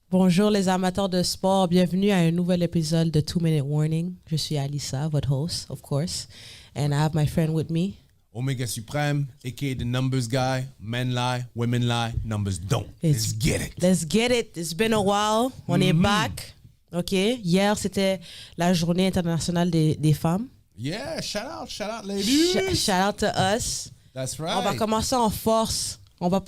Bonjour les amateurs de sport, bienvenue à un nouvel épisode de 2 Minute Warning. Je suis Alissa, votre host, of course, and I have my friend with me. Omega Supreme, aka the numbers guy. Men lie, women lie, numbers don't. Let's get it. Let's get it. It's been a while. On est back. OK. Hier, c'était la journée internationale des femmes. Yeah, shout out, ladies. Shout out to us. That's right. On va commencer en force. Of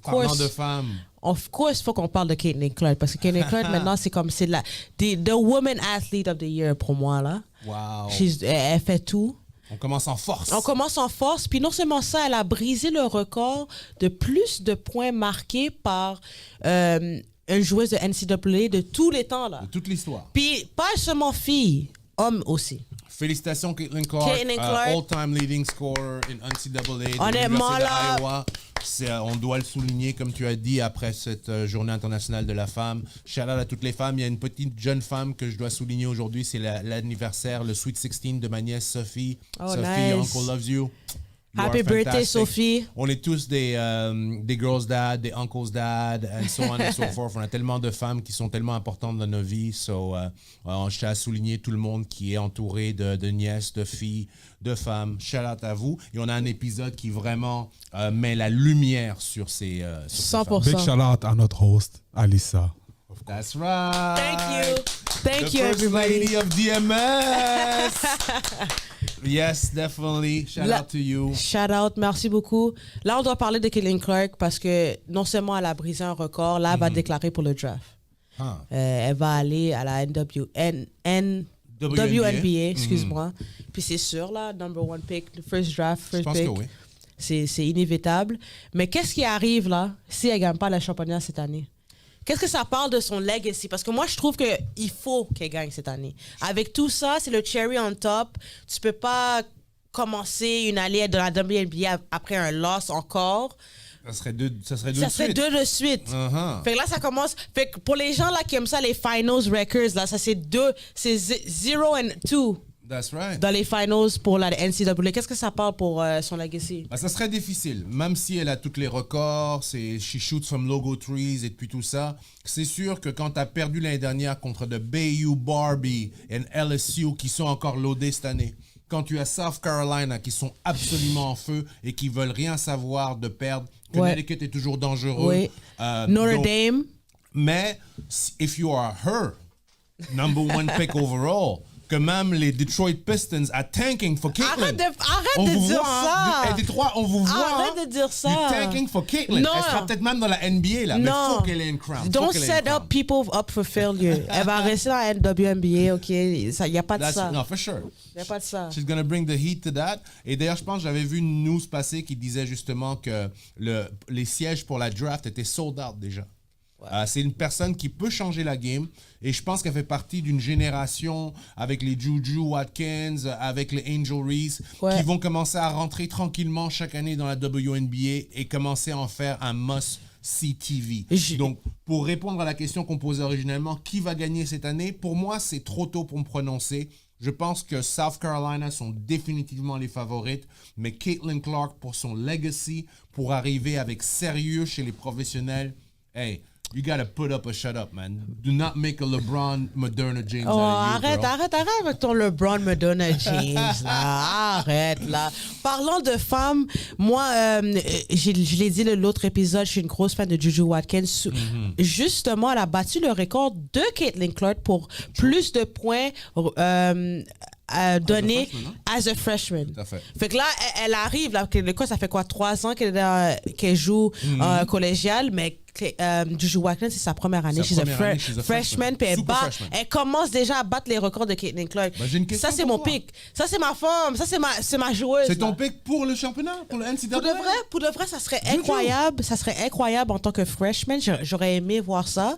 Parlant de course. femmes. Of course, il faut qu'on parle de Caitlin Clark parce que Caitlin Clark maintenant c'est comme the woman athlete of the year pour moi là. Wow. Elle fait tout. On commence en force. On commence en force, puis non seulement ça, elle a brisé le record de plus de points marqués par une joueuse de NCAA de tous les temps là. De toute l'histoire. Puis pas seulement filles, hommes aussi. Félicitations Caitlin Clark, all-time leading scorer in NCAA. Honnêtement là, Iowa. On doit le souligner, comme tu as dit, après cette journée internationale de la femme. Shout out à toutes les femmes. Il y a une petite jeune femme que je dois souligner aujourd'hui. C'est l'anniversaire, le Sweet 16 de ma nièce Sophie. Oh, Sophie, nice. Uncle loves you. Happy birthday, Sophie. On est tous des girls' dad, des uncles' dad, and so on and so forth. On a tellement de femmes qui sont tellement importantes dans nos vies. Je tiens à souligner tout le monde qui est entouré de nièces, de filles, de femmes. Shout out à vous. Et on a un épisode qui vraiment met la lumière sur ces 100%. Big shout out à notre host, Alissa. That's right. Thank you, first everybody. lady of DMS. Yes, definitely. Shout out to you. Shout out, merci beaucoup. Là, on doit parler de Caitlin Clark parce que non seulement elle a brisé un record, là, elle va déclarer pour le draft. Elle va aller à la WNBA, excuse-moi. Puis c'est sûr, là, number one pick, first draft, first pick. Je pense que oui. C'est inévitable. Mais qu'est-ce qui arrive, là, si elle ne gagne pas la championnat cette année? Qu'est-ce que ça parle de son legacy? Parce que moi, je trouve qu'il faut qu'elle gagne cette année. Avec tout ça, c'est le cherry on top. Tu peux pas commencer une année dans la WNBA après un loss encore. Ça serait deux Ça serait deux de suite. Uh-huh. Fait que là, ça commence. Fait que pour les gens là qui aiment ça, les finals records, là, ça c'est 0 and 2. That's right. Dans les finals pour la NCAA. Qu'est-ce que ça parle pour son legacy? Ça serait difficile. Même si elle a tous les records, she shoots from logo trees et puis tout ça, c'est sûr que quand tu as perdu l'année dernière contre de Bayou, Barbie et LSU qui sont encore loadés cette année, quand tu as South Carolina qui sont absolument en feu et qui veulent rien savoir de perdre, Connecticut est toujours dangereux. Oui. Notre Dame. Mais if you are her number one pick overall, que même les Detroit Pistons are tanking for Caitlin. Arrête de dire ça. Et Détroit, on vous voit. Arrête de dire ça. You're tanking for Caitlin. Non. Elle sera peut-être même dans la NBA, là. Mais il faut qu'elle ait une crown. Don't set up people up for failure. Elle va rester dans la WNBA, OK? Il n'y a pas de ça. Non, for sure. Il n'y a pas de ça. She's gonna bring the heat to that. Et d'ailleurs, je pense que j'avais vu une news passer qui disait justement que les sièges pour la draft étaient sold out déjà. C'est une personne qui peut changer la game et je pense qu'elle fait partie d'une génération avec les Juju Watkins, avec les Angel Reese qui vont commencer à rentrer tranquillement chaque année dans la WNBA et commencer à en faire un must-see TV. Donc, pour répondre à la question qu'on posait originellement, qui va gagner cette année? Pour moi, c'est trop tôt pour me prononcer. Je pense que South Carolina sont définitivement les favorites, mais Caitlin Clark, pour son legacy, pour arriver avec sérieux chez les professionnels, hey, you gotta put up or shut up, man. Do not make a LeBron, Moderna James out of you, arrête avec ton LeBron, Moderna James, là. Arrête, là. Parlons de femmes, moi, je l'ai dit l'autre épisode, je suis une grosse fan de Juju Watkins. Justement, elle a battu le record de Caitlin Clark pour plus de points donné as a freshman. Tout à fait. Fait que là, elle arrive, là, ça fait quoi, 3 ans qu'elle joue collégiale, mais Juju Watkins, c'est sa première année. She's a freshman, puis elle commence déjà à battre les records de Caitlin Clark. Ça, c'est mon pick. Ça, c'est ma femme. Ça, c'est ma joueuse. C'est ton pick pour le championnat, pour le NCAA? Pour de vrai, ça serait incroyable. Ça serait incroyable en tant que freshman. J'aurais aimé voir ça.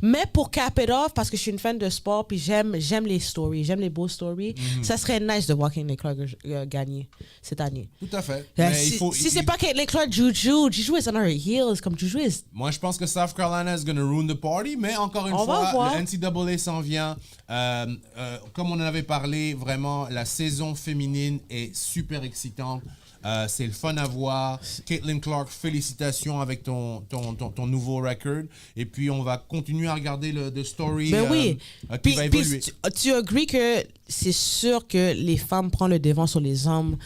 Mais pour cap it off, parce que je suis une fan de sport, puis j'aime les stories, j'aime les beaux stories, ça serait nice de voir Caitlin Clark gagner cette année. Tout à fait. Si c'est pas Caitlin Clark, Juju is on her heels, comme Juju is. Moi, je pense que South Carolina is going to ruin the party, mais encore une fois, le NCAA s'en vient. Comme on en avait parlé, vraiment, la saison féminine est super excitante. C'est le fun à voir. Caitlin Clark, félicitations avec ton nouveau record. Et puis, on va continuer à regarder le story Ben oui. qui va évoluer. Tu agrees que c'est sûr que les femmes prennent le devant sur les hommes.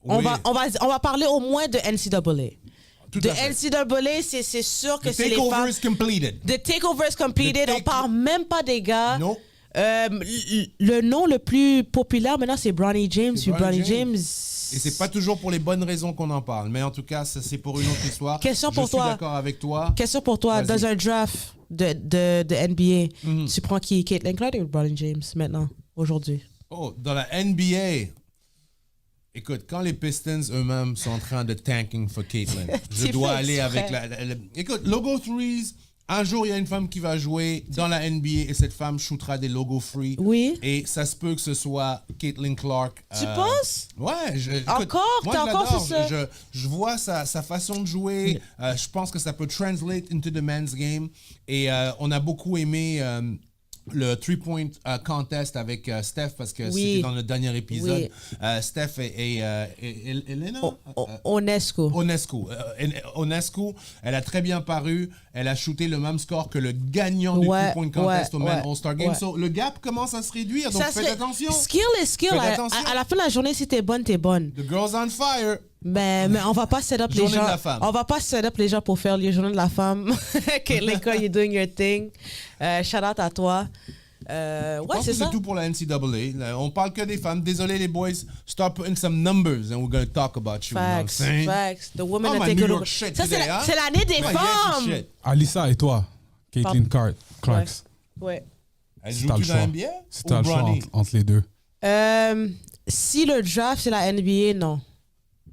On Oui. va parler au moins de NCAA. Tout De à fait. NCAA, c'est sûr que The c'est les takeover femmes. is completed. The takeover is completed. On parle même pas des gars. Non. Le nom le plus populaire maintenant, c'est Bronny James. C'est Puis Bronny Bronny James. Et c'est pas toujours pour les bonnes raisons qu'on en parle. Mais en tout cas, ça, c'est pour une autre histoire. Question pour Je suis toi. d'accord avec toi. Question pour toi. Vas-y. Dans un draft de NBA, tu prends qui? Caitlin Clark ou Bronny James maintenant, aujourd'hui? Oh, dans la NBA. Écoute, quand les Pistons eux-mêmes sont en train de tanking for Caitlin, je Tu dois fais aller avec exprès. Écoute, logo threes. Un jour, il y a une femme qui va jouer dans la NBA et cette femme shootera des logos free. Oui. Et ça se peut que ce soit Caitlin Clark. Tu penses? Ouais. Écoute, Encore? moi, T'as je encore l'adore. fait ça? Je vois sa façon de jouer. Je pense que ça peut translate into the men's game. Et on a beaucoup aimé le three-point contest avec Steph parce que Oui. c'était dans le dernier épisode. Oui. Steph et Elena? Onesco. Onescu, elle a très bien paru. Elle a shooté le même score que le gagnant du Ouais, three-point contest ouais, au Men ouais, All-Star Game. ouais. So, le gap commence à se réduire, donc Ça faites serait- attention. Skill est skill. Faites À attention. la fin de la journée, si t'es bonne, t'es bonne. The girl's on fire. Mais on va pas set up les Journée de gens. la femme. On va pas set up les gens pour faire les journées de la femme. Caitlin Clark, you're doing your thing. Shout out à toi. Je Ouais, pense c'est que ça. c'est tout pour la NCAA. Là, on parle que des femmes. Désolé les boys. Start putting some numbers and we're going to talk about you. You know what I'm Facts, saying? facts. The women Oh, are my taking New over. York shit Ça, today, hein? c'est l'année des My Yankee femmes. shit. Alissa et toi, Caitlin Clark. Ouais. Elle Si t'as joue-tu le dans la choix. NBA? Si Ou t'as le choix Bronny? entre les deux. Si le draft, c'est la NBA, non.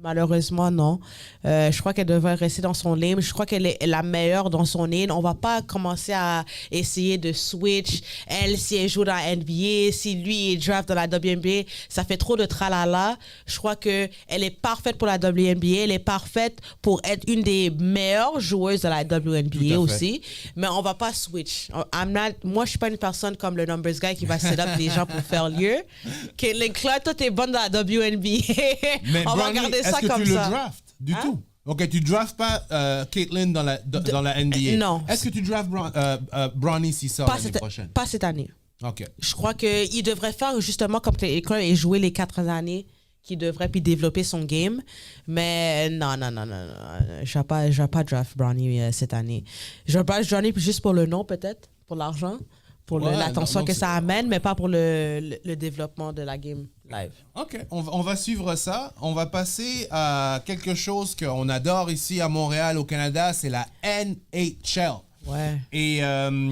Malheureusement, non. Je crois qu'elle devrait rester dans son lane. Je crois qu'elle est la meilleure dans son lane. On va pas commencer à essayer de switch. Elle, si elle joue dans la NBA, si lui est draft dans la WNBA, ça fait trop de tralala. Je crois que elle est parfaite pour la WNBA. Elle est parfaite pour être une des meilleures joueuses de la Tout à WNBA fait. aussi. Mais on va pas switch. Moi, je suis pas une personne comme le numbers guy qui va set up les gens pour faire lieu. Caitlin Clark, toi, t'es bonne dans la WNBA. Mais on va Bronny, regarder est-ce ça que comme tu ça. le drafts du Hein? tout? Ok, tu drafts pas Caitlin dans la NBA. non. Est-ce que tu drafts Bronny s'il sort l'année prochaine? Pas cette année. Ok. Je crois qu'il devrait faire justement comme Caitlin Clark et jouer les 4 années qu'il devrait puis développer son game. Mais non. Je vais pas draft Bronny cette année. Je vais draft Bronny juste pour le nom peut-être, pour l'argent, pour Ouais, l'attention non, que c'est- ça amène, mais pas pour le développement de la game live. Ok, on va suivre ça. On va passer à quelque chose qu'on adore ici à Montréal, au Canada, c'est la NHL. Ouais. Et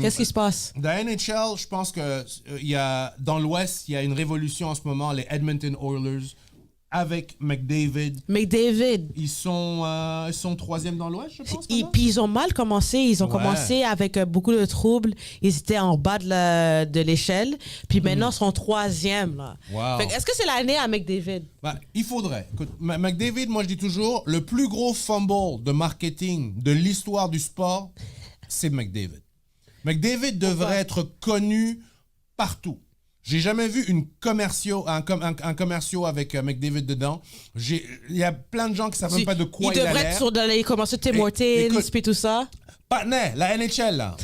Qu'est-ce qui se passe? dans la NHL, je pense que il y a dans l'Ouest, il y a une révolution en ce moment, les Edmonton Oilers avec McDavid. McDavid. Ils sont troisième dans l'Ouest, je pense. Et comme ça? puis ils ont mal commencé. Ils ont Ouais. commencé avec beaucoup de troubles. Ils étaient en bas de l'échelle. Puis maintenant, ils sont troisième. Là. Wow. Fait que est-ce que c'est l'année à McDavid? Ben, il faudrait. Écoute, McDavid, moi je dis toujours, le plus gros fumble de marketing de l'histoire du sport, c'est McDavid. McDavid devrait être connu partout. J'ai jamais vu un commercial avec McDavid dedans. Il y a plein de gens qui savent même pas de quoi il a devrait l'air. être sur les commencer Tim Hortons écoute, puis tout ça. Partner, la NHL, là.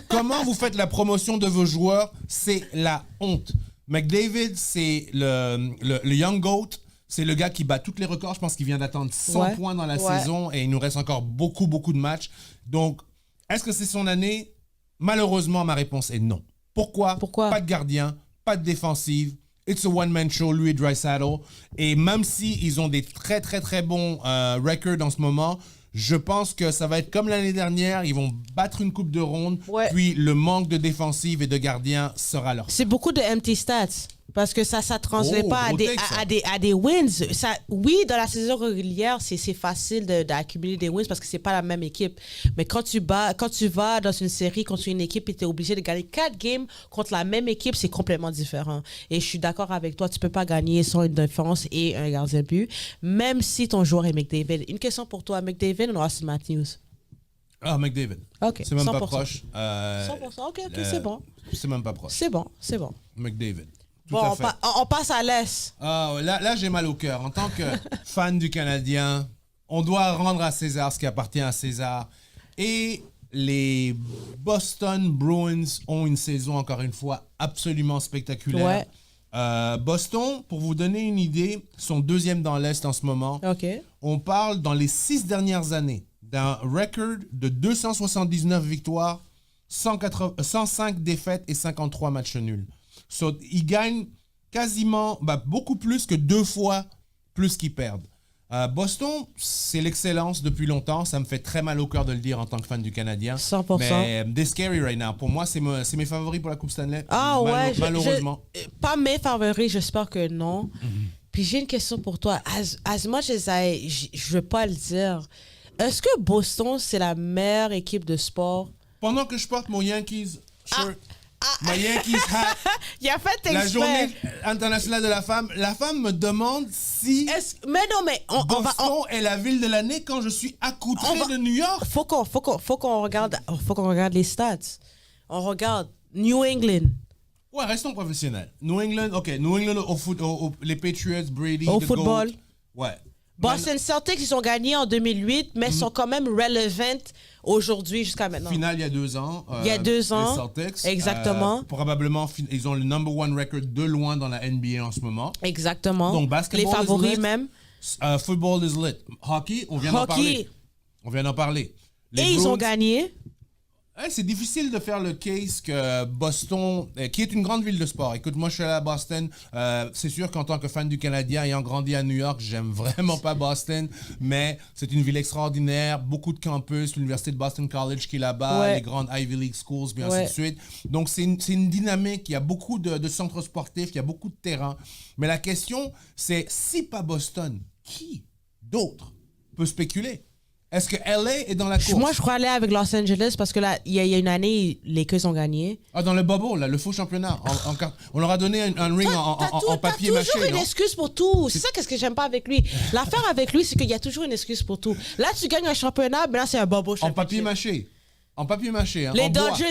Comment vous faites la promotion de vos joueurs? C'est la honte. McDavid, c'est le Young Goat. C'est le gars qui bat tous les records. Je pense qu'il vient d'attendre 100 Ouais. points dans la Ouais. saison et il nous reste encore beaucoup de matchs. Donc, est-ce que c'est son année? Malheureusement, ma réponse est non. Pourquoi? Pourquoi? Pas de gardien, pas de défensive. It's a one-man show, lui et Draisaitl. Et même si ils ont des très bons records en ce moment, je pense que ça va être comme l'année dernière. Ils vont battre une coupe de ronde. Ouais. Puis le manque de défensive et de gardien sera leur. C'est beaucoup de empty stats. Parce que ça translate Oh, pas à gros des, take, ça. à des wins. Ça, oui, dans la saison régulière, c'est facile d'accumuler des wins parce que c'est pas la même équipe. Mais quand tu vas dans une série contre une équipe et tu es obligé de gagner 4 games contre la même équipe, c'est complètement différent. Et je suis d'accord avec toi, tu peux pas gagner sans une défense et un gardien de but, même si ton joueur est McDavid. Une question pour toi, McDavid ou Austin Matthews? Ah, McDavid. Ok, C'est même pas 100%. proche. 100%, ok, c'est bon. C'est même pas proche. C'est bon. McDavid. Bon, à fait. on passe à l'Est. Là, j'ai mal au cœur. En tant que fan du Canadien, on doit rendre à César ce qui appartient à César. Et les Boston Bruins ont une saison, encore une fois, absolument spectaculaire. Boston, pour vous donner une idée, sont deuxième dans l'Est en ce moment. OK. On parle, dans les 6 dernières années, d'un record de 279 victoires, 105 défaites et 53 matchs nuls. Ils gagnent quasiment, beaucoup plus que 2 fois plus qu'ils perdent. Boston, c'est l'excellence depuis longtemps. Ça me fait très mal au cœur de le dire en tant que fan du Canadien. 100%. Mais they're scary right now. Pour moi, c'est mes favoris pour la Coupe Stanley. Malheureusement. Pas mes favoris, j'espère que non. Puis j'ai une question pour toi. As much as je veux pas le dire, est-ce que Boston, c'est la meilleure équipe de sport? Pendant que je porte mon Yankees shirt, ma Yankees hat, il a fait exprès. la journée internationale de la femme me demande si Mais non, mais Boston est la ville de l'année quand je suis accoutré de New York. Faut qu'on regarde les stats. On regarde New England. Ouais, restons professionnels. New England au foot, les Patriots, Brady, Au the football. GOAT. Ouais. Boston Celtics, ils ont gagné en 2008, mais sont quand même relevant aujourd'hui jusqu'à maintenant. Finale il y a 2 ans. Il y a 2 ans. Les Celtics. Exactement. Probablement, ils ont le number 1 record de loin dans la NBA en ce moment. Exactement. Donc, basketball les favoris is lit. même. Football is lit. Hockey, on vient d'en parler. Les Et ils Bruins, ont gagné. C'est difficile de faire le case que Boston, qui est une grande ville de sport. Écoute, moi, je suis allé à Boston. C'est sûr qu'en tant que fan du Canadien, ayant grandi à New York, j'aime vraiment pas Boston, mais c'est une ville extraordinaire. Beaucoup de campus, l'Université de Boston College qui est là-bas, les grandes Ivy League schools, puis ainsi de suite. Donc, c'est une dynamique. Il y a beaucoup de centres sportifs, il y a beaucoup de terrains. Mais la question, c'est si pas Boston, qui d'autre peut spéculer? Est-ce que LA est dans la course? Moi, je crois aller avec Los Angeles parce que là, il y a une année, les Lakers ont gagné. Dans le bubble, là, le faux championnat. On leur a donné un ring en papier mâché. T'as toujours une excuse pour tout. C'est ça qu'est-ce que j'aime pas avec lui. L'affaire avec lui, c'est qu'il y a toujours une excuse pour tout. Là, tu gagnes un championnat, mais là, c'est un bubble championnat. En papier mâché. En papier mâché. Hein, les Dodgers.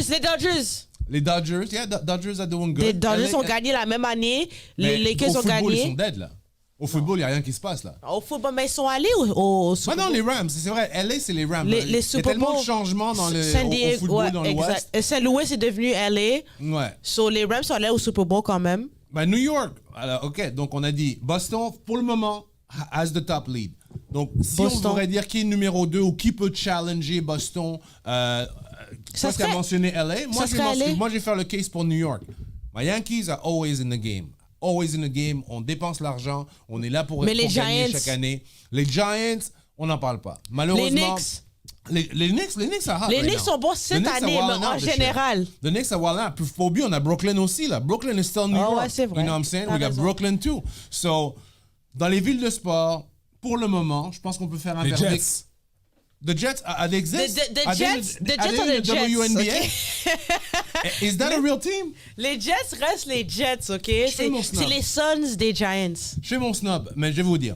Les Dodgers, Dodgers are doing good. Les Dodgers ont gagné la même année. Les Lakers ont gagné. Ils sont dead, là. Au football, il n'y a rien qui se passe, là. Au football, mais ils sont allés au Super Bowl. Non, les Rams, c'est vrai. LA, c'est les Rams. Les Super Bowl. Il y a tellement de changements au football dans l'Ouest. Et Saint-Louis, c'est devenu LA. Ouais. So, les Rams sont allés au Super Bowl quand même. New York. Alors, OK, donc on a dit Boston, pour le moment, has the top lead. Donc, si on voudrait dire qui est numéro 2 ou qui peut challenger Boston, toi, tu as mentionné LA. Moi, je vais faire le case pour New York. My Yankees are always in the game. Always in the game, on dépense l'argent, on est là pour gagner chaque année. Les Giants, on n'en parle pas. Malheureusement, les Knicks are hot. Les Knicks sont bons cette année, mais en général. Les Knicks are wild out. Puis faut oublier, on a Brooklyn aussi là. Brooklyn is still New York. Ouais, c'est vrai. You know what I'm saying? We got Brooklyn too. So, dans les villes de sport, pour le moment, je pense qu'on peut faire un verdict. The Jets, they exist? The Jets are the Jets. WNBA? Okay? Is that a real team? Les Jets restent les Jets, OK? C'est les Suns des Giants. Je fais mon snob, mais je vais vous dire.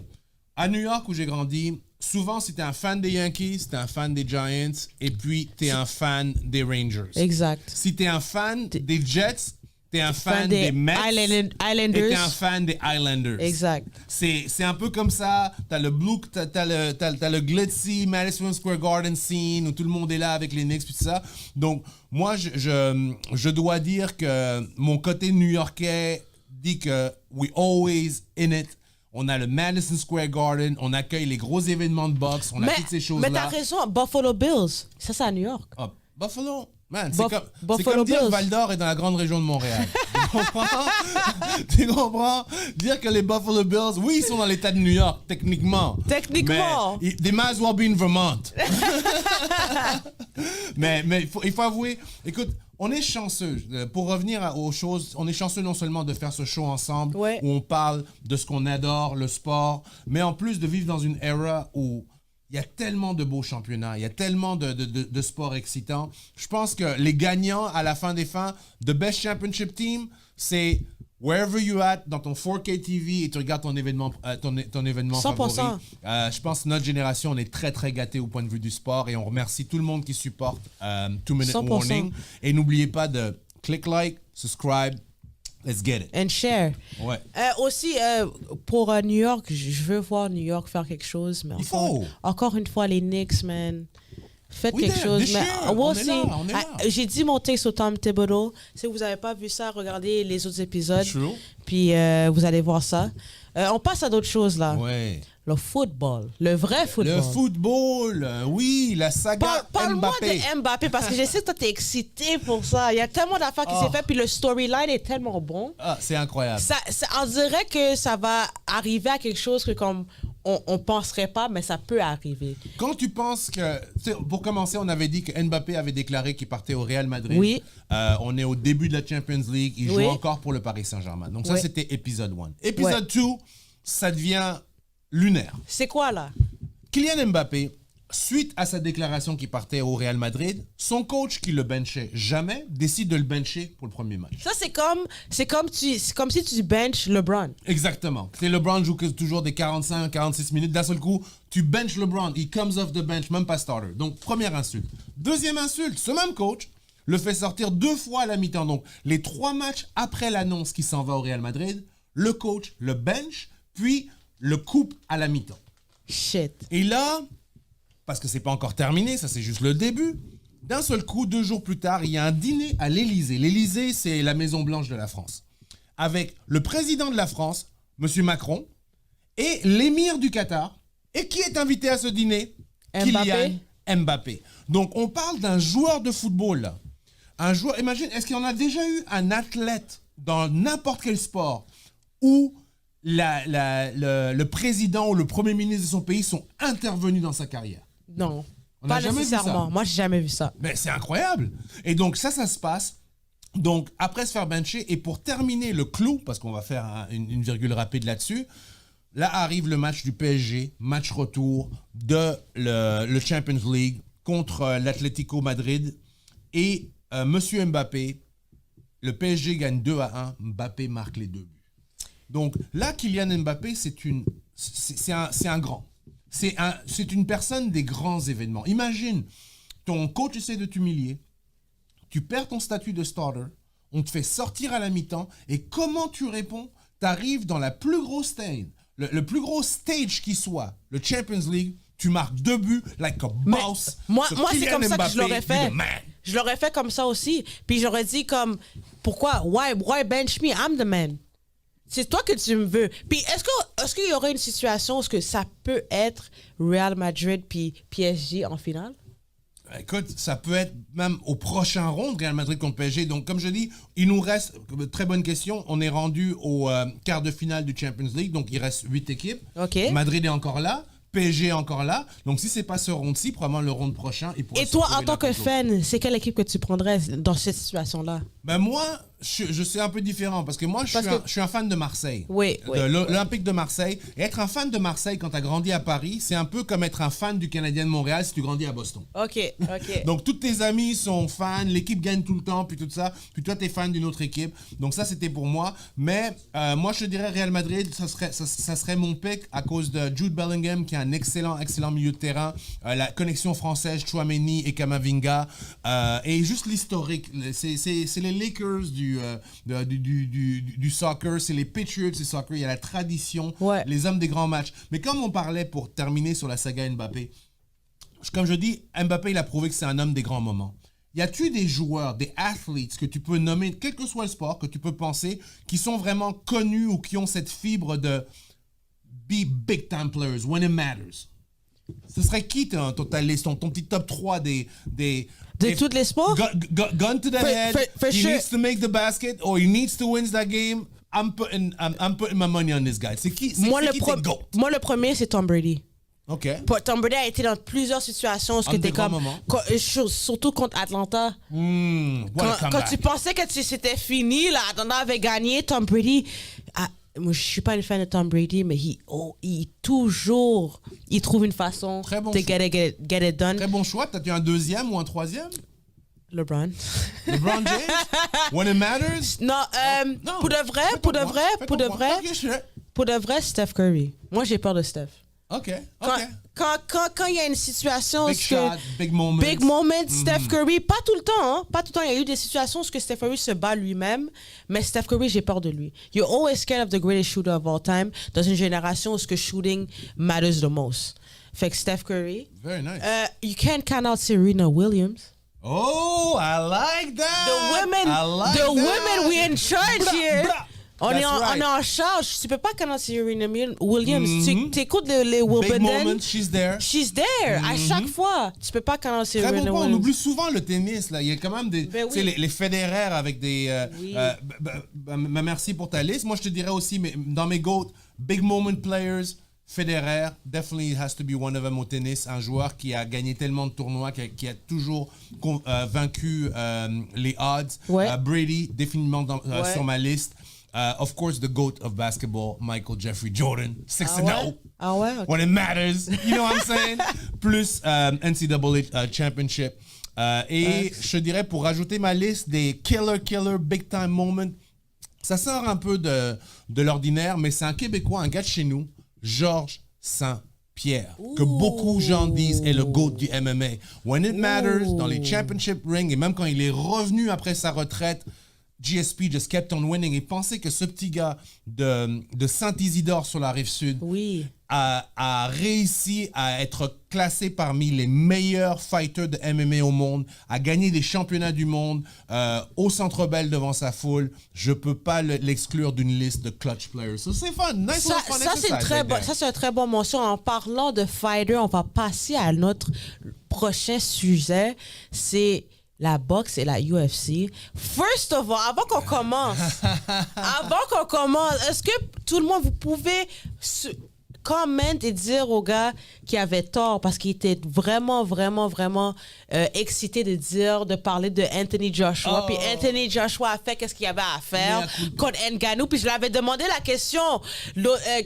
À New York, où j'ai grandi, souvent, si t'es un fan des Yankees, t'es un fan des Giants, et puis t'es un fan des Rangers. Exact. Si t'es un fan des Jets, t'es un fan des Mets, Islanders. et t'es un fan des Islanders. Exact. C'est un peu comme ça. T'as le le glitzy Madison Square Garden scene où tout le monde est là avec les Knicks puis tout ça. Donc moi je dois dire que mon côté new-yorkais dit que we always in it. On a le Madison Square Garden, on accueille les gros événements de boxe, on a toutes ces choses-là. Mais t'as raison, Buffalo Bills, ça c'est à New York. Buffalo. Man, c'est comme dire Val d'Or est dans la grande région de Montréal. Tu comprends? Dire que les Buffalo Bills, oui, ils sont dans l'état de New York, techniquement. Techniquement. Mais they might as well be in Vermont. mais il faut avouer, écoute, on est chanceux. Pour revenir aux choses, on est chanceux non seulement de faire ce show ensemble, où on parle de ce qu'on adore, le sport, mais en plus de vivre dans une era où il y a tellement de beaux championnats, il y a tellement de sports excitants. Je pense que les gagnants, à la fin des fins, the best championship team, c'est wherever you at, dans ton 4K TV et tu regardes ton événement 100%. Favori. Je pense que notre génération, on est très, très gâtés au point de vue du sport et on remercie tout le monde qui supporte 2 Minute 100%. Warning. Et n'oubliez pas de click like, subscribe, Let's get it. And share. Ouais. Aussi, pour New York, je veux voir New York faire quelque chose. Mais encore une fois, les Knicks, man. Faites quelque chose. Mais on est là. J'ai dit mon take sur Tom Thibodeau. Si vous n'avez pas vu ça, regardez les autres épisodes. True. Puis vous allez voir ça. On passe à d'autres choses là. Ouais. Le football. Le vrai football. Le football. Oui, la saga Parle-moi Mbappé. de Mbappé parce que je sais que toi, t'es excité pour ça. Il y a tellement d'affaires qui s'est fait. Puis le storyline est tellement bon. Ah, c'est incroyable. On dirait que ça va arriver à quelque chose que comme on penserait pas, mais ça peut arriver. Quand tu penses que... Pour commencer, on avait dit que Mbappé avait déclaré qu'il partait au Real Madrid. Oui. On est au début de la Champions League. Il joue encore pour le Paris Saint-Germain. Donc ça, c'était épisode 1. Épisode 2, ça devient lunaire. C'est quoi, là? Kylian Mbappé, suite à sa déclaration qu'il partait au Real Madrid, son coach qui le benchait jamais décide de le bencher pour le premier match. Ça, c'est comme si tu benches LeBron. Exactement. LeBron joue toujours des 45, 46 minutes. D'un seul coup, tu benches LeBron. Il comes off the bench, même pas starter. Donc, première insulte. Deuxième insulte, ce même coach le fait sortir 2 fois à la mi-temps. Donc, les 3 matchs après l'annonce qu'il s'en va au Real Madrid, le coach le bench, puis le coupe à la mi-temps. Shit. Et là, parce que c'est pas encore terminé, ça c'est juste le début, d'un seul coup, 2 jours plus tard, il y a un dîner à l'Élysée. L'Élysée, c'est la Maison Blanche de la France. Avec le président de la France, M. Macron, et l'émir du Qatar. Et qui est invité à ce dîner? Kylian Mbappé. Donc, on parle d'un joueur de football, là. Un joueur, imagine, est-ce qu'il y en a déjà eu un athlète dans n'importe quel sport où le président ou le premier ministre de son pays sont intervenus dans sa carrière? Non, on pas jamais nécessairement. Vu ça. Moi, j'ai jamais vu ça. Mais c'est incroyable. Et donc, ça se passe. Donc, après se faire bencher, et pour terminer le clou, parce qu'on va faire une virgule rapide là-dessus, là arrive le match du PSG, match retour de le Champions League contre l'Atlético Madrid. Et Monsieur Mbappé, le PSG gagne 2-1, Mbappé marque les 2 buts. Donc là, Kylian Mbappé, c'est un grand. C'est une personne des grands événements. Imagine, ton coach essaie de t'humilier, tu perds ton statut de starter, on te fait sortir à la mi-temps, et comment tu réponds? Tu arrives dans la plus grosse stage, le plus gros stage qui soit, le Champions League, tu marques 2 buts like a boss. Moi c'est comme ça que je l'aurais fait. Je l'aurais fait comme ça aussi. Puis j'aurais dit comme, pourquoi? Why bench me? I'm the man. C'est toi que tu me veux. Puis est-ce qu'il y aurait une situation où ça peut être Real Madrid puis PSG en finale? Écoute, ça peut être même au prochain round, Real Madrid contre PSG. Donc, comme je dis, il nous reste, très bonne question, on est rendu au quart de finale du Champions League, donc il reste 8 équipes. Okay. Madrid est encore là. PSG est encore là. Donc, si c'est pas ce round-ci, probablement le round prochain, il pourrait. Et toi, en tant que fan, c'est quelle équipe que tu prendrais dans cette situation-là? Ben moi, je suis un peu différent parce que moi, je suis un fan de Marseille. Oui. De l'Olympique de Marseille. Et être un fan de Marseille quand tu as grandi à Paris, c'est un peu comme être un fan du Canadien de Montréal si tu grandis à Boston. OK. Donc, tous tes amis sont fans, l'équipe gagne tout le temps, puis tout ça. Puis toi, tu es fan d'une autre équipe. Donc, ça, c'était pour moi. Mais moi, je te dirais Real Madrid, ça serait mon pick à cause de Jude Bellingham, qui est un excellent milieu de terrain. La connexion française, Tchouaméni et Kamavinga. Et juste l'historique. C'est les Lakers du soccer, c'est les Patriots du soccer, il y a la tradition, les hommes des grands matchs. Mais comme on parlait pour terminer sur la saga Mbappé, comme je dis, Mbappé, il a prouvé que c'est un homme des grands moments. Y a-tu des joueurs, des athletes que tu peux nommer, quel que soit le sport, que tu peux penser, qui sont vraiment connus ou qui ont cette fibre de be big time players when it matters? Ce serait qui ton petit top 3 de tous les sports? Gun to the head. He needs to make the basket or he needs to win that game. I'm putting my money on this guy. C'est qui? Moi, le premier, c'est Tom Brady. OK. Tom Brady a été dans plusieurs situations où t'es comme... surtout contre Atlanta. Quand tu pensais que c'était fini, là, Atlanta avait gagné, Tom Brady... moi, je suis pas une fan de Tom Brady, mais il trouve une façon de get it done. Très bon choix. T'as-tu un deuxième ou un troisième? LeBron James? When it matters? Non, pour de vrai, Steph Curry. Moi, j'ai peur de Steph. OK. Quand il y a une situation... Big shot, big moment. Big moment, Steph Curry, pas tout le temps, hein. Pas tout le temps. Il y a eu des situations où Steph Curry se bat lui-même, mais Steph Curry, j'ai peur de lui. You're always scared of the greatest shooter of all time dans une génération où ce que shooting matters the most. Fait que Steph Curry. Very nice. You can't count out Serena Williams. Oh, I like that. Women, we in charge here. On est en charge. Tu peux pas connaître Serena Williams. Tu écoutes les Wimbledon. Big moment, she's there. She's there. À chaque fois. Tu peux pas connaître Serena Très bon point. Williams. On oublie souvent le tennis. Là. Il y a quand même des. Ben Tu sais, oui. les Federer avec des. Oui. Merci pour ta liste. Moi, je te dirais aussi, mais dans mes GOAT, big moment players, Federer, definitely has to be one of them au tennis. Un joueur qui a gagné tellement de tournois, qui a toujours vaincu les odds. Ouais. Brady, définitivement Ouais. sur ma liste. Of course, the GOAT of basketball, Michael Jeffrey Jordan, 6-0. Ah ouais? Ok. When it matters, you know what I'm saying? Plus NCAA Championship. Et je dirais, pour rajouter ma liste des killer, big time moments, ça sort un peu de l'ordinaire, mais c'est un Québécois, un gars de chez nous, Georges Saint-Pierre, que beaucoup de gens disent est le GOAT du MMA. When it matters, dans les championship rings, et même quand il est revenu après sa retraite, GSP just kept on winning. Et penser que ce petit gars de Saint-Isidore sur la Rive-Sud Oui. a réussi à être classé parmi les meilleurs fighters de MMA au monde, a gagné des championnats du monde au Centre Bell devant sa foule, je peux pas l'exclure d'une liste de clutch players. So c'est fun. Nice Ça, fun ça, c'est très bon, ça, c'est un très bon mention. En parlant de fighter, on va passer à notre prochain sujet. C'est la boxe et la UFC. First of all, avant qu'on commence, est-ce que tout le monde, vous pouvez comment et dire au gars qui avait tort parce qu'il était vraiment excité de parler de Anthony Joshua. Puis Anthony Joshua a fait qu'est-ce qu'il y avait à faire contre Ngannou. Puis je l'avais demandé la question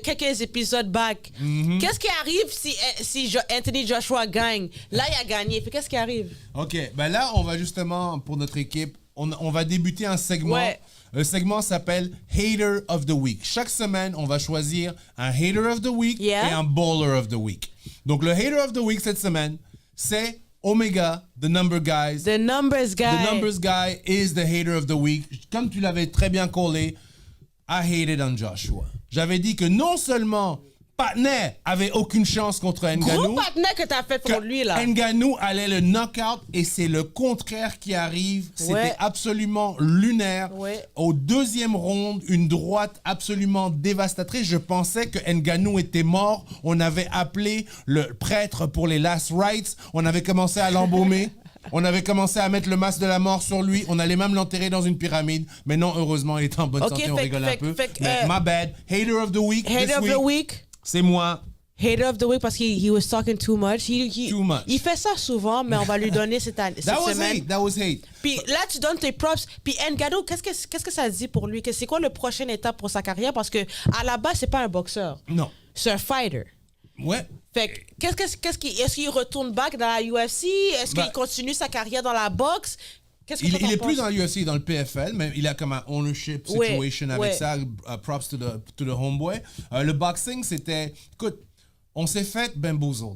quelques épisodes back. Qu'est-ce qui arrive si Anthony Joshua gagne? Là, il a gagné. Puis qu'est-ce qui arrive? OK. Ben là, on va justement, pour notre équipe, on va débuter un segment. Ouais. Le segment s'appelle Hater of the Week. Chaque semaine, on va choisir un Hater of the Week et un Baller of the Week. Donc, le Hater of the Week cette semaine, c'est Omega, The Number Guys. The Numbers Guy. The Numbers Guy is the Hater of the Week. Comme tu l'avais très bien collé, I hated on Joshua. J'avais dit que non seulement Patnais avait aucune chance contre Ngannou. Gros partenaire que t'as fait pour lui, là. Ngannou allait le knock-out et c'est le contraire qui arrive. C'était Ouais. absolument lunaire. Ouais. Au deuxième round, une droite absolument dévastatrice. Je pensais que Ngannou était mort. On avait appelé le prêtre pour les last rites. On avait commencé à l'embaumer. On avait commencé à mettre le masque de la mort sur lui. On allait même l'enterrer dans une pyramide. Mais non, heureusement, il est en bonne santé. On rigole un peu. Mais my bad. Hater of the week. Hater of the week. C'est moi. Hater of the week parce qu'il he was talking too much. Too much. Il fait ça souvent, mais on va lui donner cette semaine. That was hate. Puis là, tu donnes tes props. Puis Ngannou, qu'est-ce que ça dit pour lui? C'est quoi le prochaine étape pour sa carrière? Parce que à la base, c'est pas un boxeur. Non. C'est un fighter. Ouais. Fait que est-ce qu'il retourne back dans la UFC? Est-ce qu'il continue sa carrière dans la boxe? Qu'est-ce que Il toi, est t'en plus penses? dans l'UFC, dans le PFL, mais il a comme un ownership situation avec ça. Props to the homeboy. Le boxing, c'était... Écoute, on s'est fait bamboozle.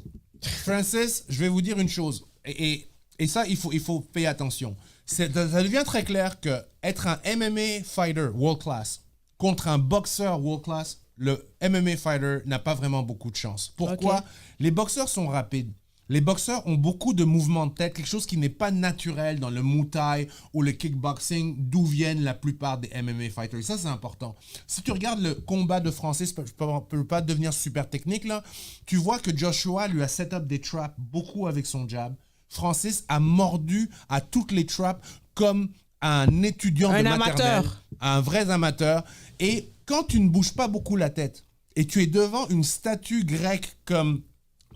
Francis, je vais vous dire une chose. Et ça, il faut payer attention. Ça devient très clair que être un MMA fighter world class contre un boxeur world class, le MMA fighter n'a pas vraiment beaucoup de chance. Pourquoi? Okay. Les boxeurs sont rapides. Les boxeurs ont beaucoup de mouvements de tête, quelque chose qui n'est pas naturel dans le Muay Thai ou le kickboxing, d'où viennent la plupart des MMA fighters. Ça, c'est important. Si tu regardes le combat de Francis, je ne peux pas devenir super technique, là, tu vois que Joshua lui a set up des traps beaucoup avec son jab. Francis a mordu à toutes les traps comme un étudiant de maternelle, un vrai amateur. Et quand tu ne bouges pas beaucoup la tête et tu es devant une statue grecque comme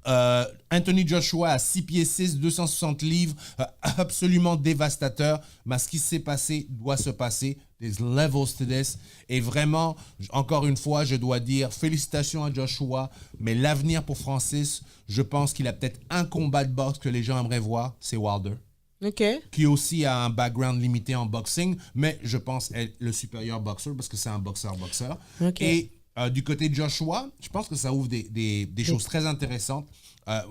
Anthony Joshua à 6 pieds 6, 260 livres, absolument dévastateur. Mais ce qui s'est passé doit se passer. There's levels to this. Et vraiment, encore une fois, je dois dire félicitations à Joshua. Mais l'avenir pour Francis, je pense qu'il a peut-être un combat de boxe que les gens aimeraient voir, c'est Wilder. OK. Qui aussi a un background limité en boxing, mais je pense être le supérieur boxeur parce que c'est un boxeur. OK. Et du côté de Joshua, je pense que ça ouvre des choses très intéressantes.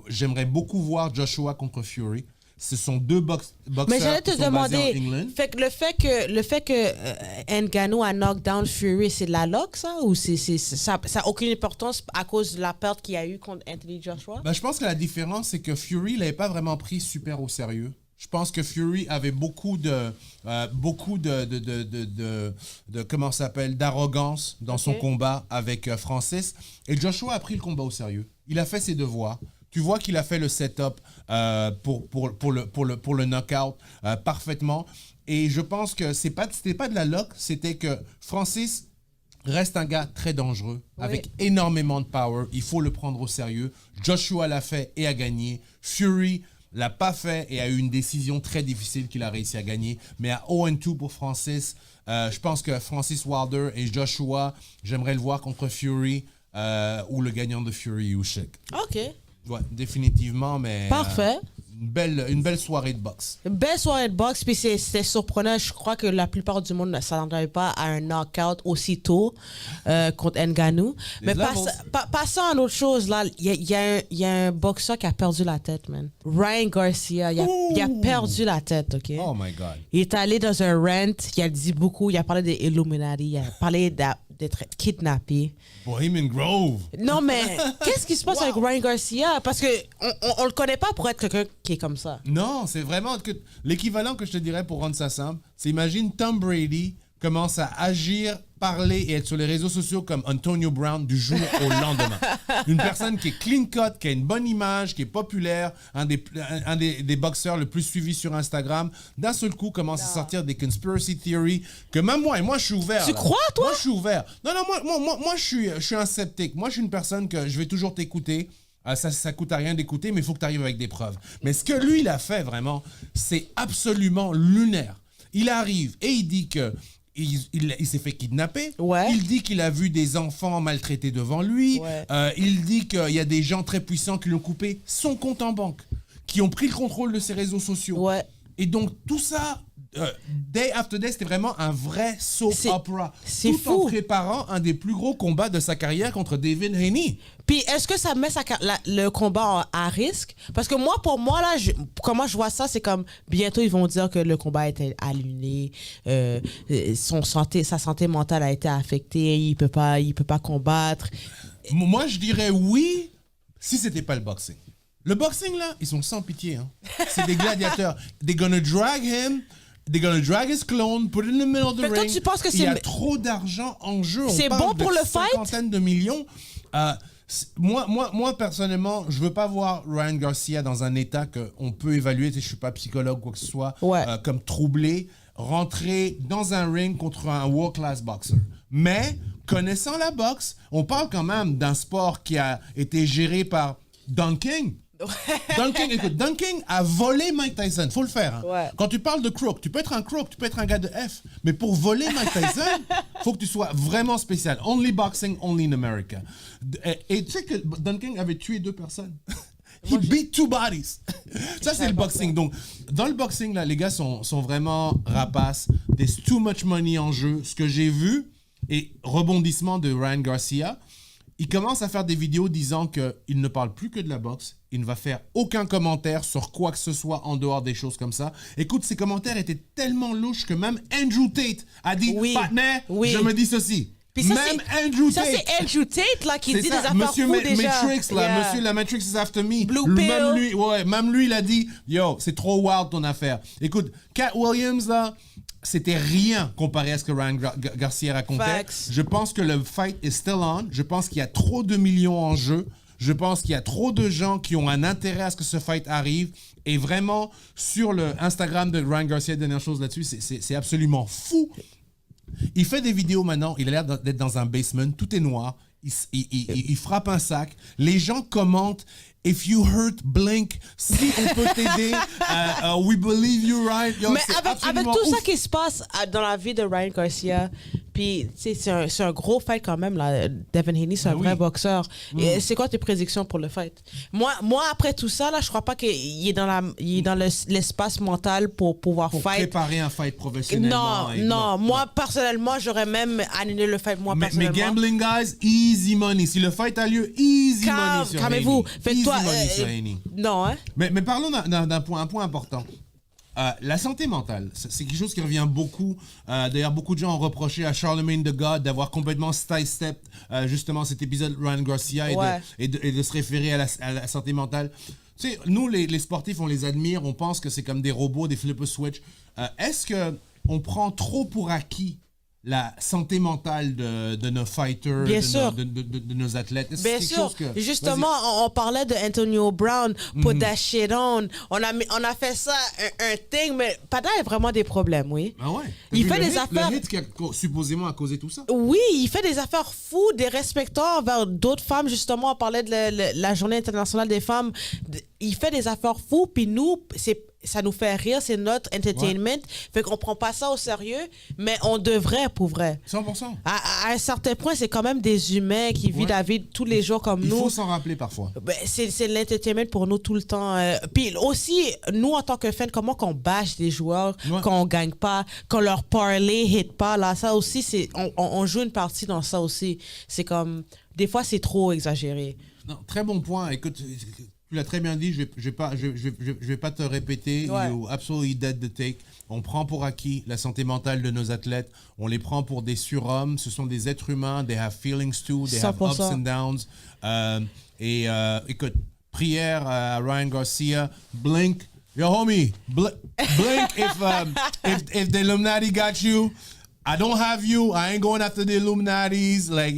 J'aimerais beaucoup voir Joshua contre Fury. Ce sont deux boxeurs Mais j'allais te qui sont basés en demander, England. fait que le fait que Ngannou a knock down Fury, c'est de la lock, ça? Ou ça n'a aucune importance à cause de la perte qu'il y a eu contre Anthony Joshua? Ben, je pense que la différence, c'est que Fury, il n'avait pas vraiment pris super au sérieux. Je pense que Fury avait beaucoup de comment ça s'appelle, d'arrogance dans son combat avec Francis. Et Joshua a pris le combat au sérieux. Il a fait ses devoirs. Tu vois qu'il a fait le setup pour le knockout parfaitement. Et je pense que c'était pas de la luck, c'était que Francis reste un gars très dangereux, avec énormément de power. Il faut le prendre au sérieux. Joshua l'a fait et a gagné. Fury l'a pas fait et a eu une décision très difficile qu'il a réussi à gagner. Mais à 0-2 pour Francis, je pense que Francis Wilder et Joshua, j'aimerais le voir contre Fury ou le gagnant de Fury Usyk. OK. Ouais, définitivement, mais... Parfait. Une belle soirée de boxe. Une belle soirée de boxe, puis c'était surprenant. Je crois que la plupart du monde ne s'attendait pas à un knockout aussitôt contre Ngannou. Mais passons à une autre chose, là. Il y a un boxeur qui a perdu la tête, man. Ryan Garcia, il a perdu la tête, OK? Oh my God. Il est allé dans un rant, il a dit beaucoup, il a parlé des Illuminati, il a parlé d'être kidnappé. Bohemian Grove. Non, mais qu'est-ce qui se passe avec Ryan Garcia? Parce que on le connaît pas pour être quelqu'un qui est comme ça. Non, c'est vraiment l'équivalent que je te dirais pour rendre ça simple. C'est imagine Tom Brady commence à agir, parler et être sur les réseaux sociaux comme Antonio Brown du jour au lendemain. Une personne qui est clean cut, qui a une bonne image, qui est populaire, un des boxeurs le plus suivis sur Instagram, d'un seul coup commence à sortir des conspiracy theories que même moi je suis ouvert. Tu crois, toi? Moi je suis ouvert. Non, moi je suis un sceptique. Moi je suis une personne que je vais toujours t'écouter. Ça coûte à rien d'écouter, mais il faut que tu arrives avec des preuves. Mais ce que lui, il a fait vraiment, c'est absolument lunaire. Il arrive et il dit que il s'est fait kidnapper. Ouais. Il dit qu'il a vu des enfants maltraités devant lui. Ouais. Il dit qu'il y a des gens très puissants qui lui ont coupé son compte en banque, qui ont pris le contrôle de ses réseaux sociaux. Ouais. Et donc, tout ça, day after day, c'était vraiment un vrai soap opera. C'est tout fou. en préparant un des plus gros combats de sa carrière contre David Haney. Puis est-ce que ça met le combat à risque? Parce que moi, pour moi, là, comment je vois ça, c'est comme bientôt ils vont dire que le combat a été annulé, sa santé mentale a été affectée, il peut pas combattre. Moi, je dirais oui si c'était pas le boxing. Le boxing, là, ils sont sans pitié. Hein. C'est des gladiateurs. They're gonna drag him. They're gonna drag his clone, put it in the middle of the ring. Toi, tu penses que il y a trop d'argent en jeu. C'est bon pour le fight? Cinquantaine de millions. Moi, personnellement, je veux pas voir Ryan Garcia dans un état qu'on peut évaluer, je suis pas psychologue ou quoi que ce soit, comme troublé, rentrer dans un ring contre un world-class boxer. Mais, connaissant la boxe, on parle quand même d'un sport qui a été géré par Don King. Don King a volé Mike Tyson. Faut le faire. Hein. Ouais. Quand tu parles de crook, tu peux être un crook, tu peux être un gars de F. Mais pour voler Mike Tyson, faut que tu sois vraiment spécial. Only boxing, only in America. Et tu sais que Don King avait tué 2 personnes. He beat 2 bodies. Ça, c'est le boxing. Donc, dans le boxing, là, les gars sont vraiment rapaces. There's too much money en jeu. Ce que j'ai vu, et rebondissement de Ryan Garcia, il commence à faire des vidéos disant qu'il ne parle plus que de la boxe. Il ne va faire aucun commentaire sur quoi que ce soit en dehors des choses comme ça. Écoute, ces commentaires étaient tellement louches que même Andrew Tate a dit « Partner, je me dis ceci ». Même Andrew Tate. Ça, c'est Andrew Tate là, qui dit ça. des affaires Monsieur fous déjà. Matrix, là, Monsieur la Matrix is after me. Blue Pill. Même lui, il a dit « Yo, c'est trop wild ton affaire ». Écoute, Cat Williams, là, c'était rien comparé à ce que Ryan Garcia racontait. Facts. Je pense que le fight is still on. Je pense qu'il y a trop de millions en jeu. Je pense qu'il y a trop de gens qui ont un intérêt à ce que ce fight arrive. Et vraiment, sur le Instagram de Ryan Garcia, dernière chose là-dessus, c'est absolument fou. Il fait des vidéos maintenant. Il a l'air d'être dans un basement. Tout est noir. Il frappe un sac. Les gens commentent. If you hurt, blink. Si on peut t'aider, we believe you, right? Yo, mais avec tout ça qui se passe dans la vie de Ryan Garcia, Puis, tu sais, c'est un gros fight quand même, là. Devin Haney, c'est un vrai boxeur. Et c'est quoi tes prédictions pour le fight? Moi, après tout ça, là, je crois pas qu'il est dans l'espace mental pour pouvoir Pour fight. préparer un fight professionnellement. Non. Moi, personnellement, j'aurais même annulé le fight, moi, Mais personnellement. gambling guys, easy money. Si le fight a lieu, easy money sur Calmez-vous. Haney. Fait que Easy toi, money sur Haney. non, hein? Mais parlons d'un point, un point important. La santé mentale, c'est quelque chose qui revient beaucoup. D'ailleurs, beaucoup de gens ont reproché à Charlemagne the God d'avoir complètement sidestep justement cet épisode de Ryan Garcia et de se référer à la santé mentale. Tu sais, nous, les sportifs, on les admire, on pense que c'est comme des robots, des flip switch. Est-ce qu'on prend trop pour acquis la santé mentale de nos fighters, Bien sûr. de nos athlètes? Bien sûr. Justement, on parlait de Antonio Brown, put that shit on. On a fait ça un thing, mais Pada a vraiment des problèmes, oui. Ah ouais. Il fait des affaires. Le hit qui a supposément a causé tout ça. Oui, il fait des affaires fous, des respectants envers d'autres femmes. Justement, on parlait de la Journée internationale des femmes. Il fait des affaires fous, puis nous, ça nous fait rire, c'est notre entertainment. Fait qu'on prend pas ça au sérieux, mais on devrait, pour vrai. 100%. À un certain point, c'est quand même des humains qui vivent la vie tous les jours comme nous. Il faut s'en rappeler parfois. Ben, c'est l'entertainment pour nous tout le temps. Puis aussi, nous, en tant que fans, comment qu'on bâche des joueurs, qu'on gagne pas, qu'on leur parlait, hit pas, là, ça aussi, on joue une partie dans ça aussi. C'est comme, des fois, c'est trop exagéré. Non, très bon point. Écoute, tu l'as très bien dit, je vais pas te répéter. You absolutely dead the take. On prend pour acquis la santé mentale de nos athlètes. On les prend pour des surhommes. Ce sont des êtres humains. They have feelings too. They have ups and downs. Écoute, prière à Ryan Garcia. Blink. Yo, homie. Blink if the Illuminati got you. I don't have you. I ain't going after the Illuminatis. Like,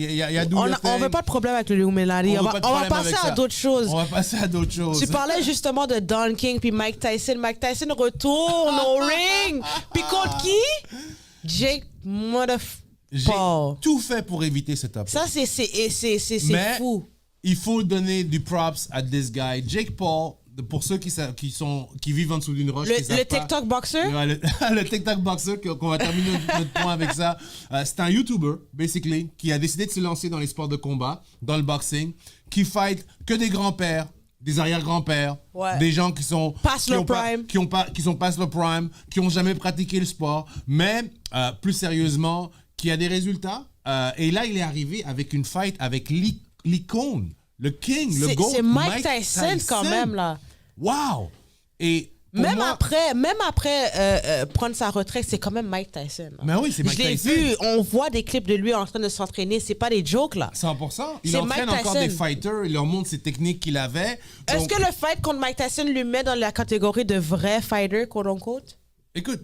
on veut pas de problème avec le Illuminati. On va passer à d'autres choses. On va passer à d'autres choses. Tu parlais justement de Don King puis Mike Tyson. Mike Tyson retourne au ring. Puis contre qui? Jake Paul. J'ai tout fait pour éviter cet upset. Ça, c'est fou. Il faut donner du props à this guy. Jake Paul, pour ceux qui vivent en dessous d'une roche. Le TikTok boxer? Le TikTok boxer, qu'on va terminer notre point avec ça. C'est un YouTuber, basically, qui a décidé de se lancer dans les sports de combat, dans le boxing, qui fight que des grands-pères, des arrière-grands-pères, des gens qui sont past le prime, qui ont jamais pratiqué le sport, mais plus sérieusement, qui a des résultats. Et là, il est arrivé avec une fight avec l'icône, le king, le GOAT. C'est Mike Tyson quand même, là. Wow! Et même après prendre sa retraite, c'est quand même Mike Tyson. Mais oui, c'est Mike Tyson. Je l'ai vu, on voit des clips de lui en train de s'entraîner. C'est pas des jokes, là. 100%. Il entraîne encore des fighters, il leur montre ses techniques qu'il avait. Est-ce que le fight contre Mike Tyson lui met dans la catégorie de vrai fighter, quote unquote? Écoute,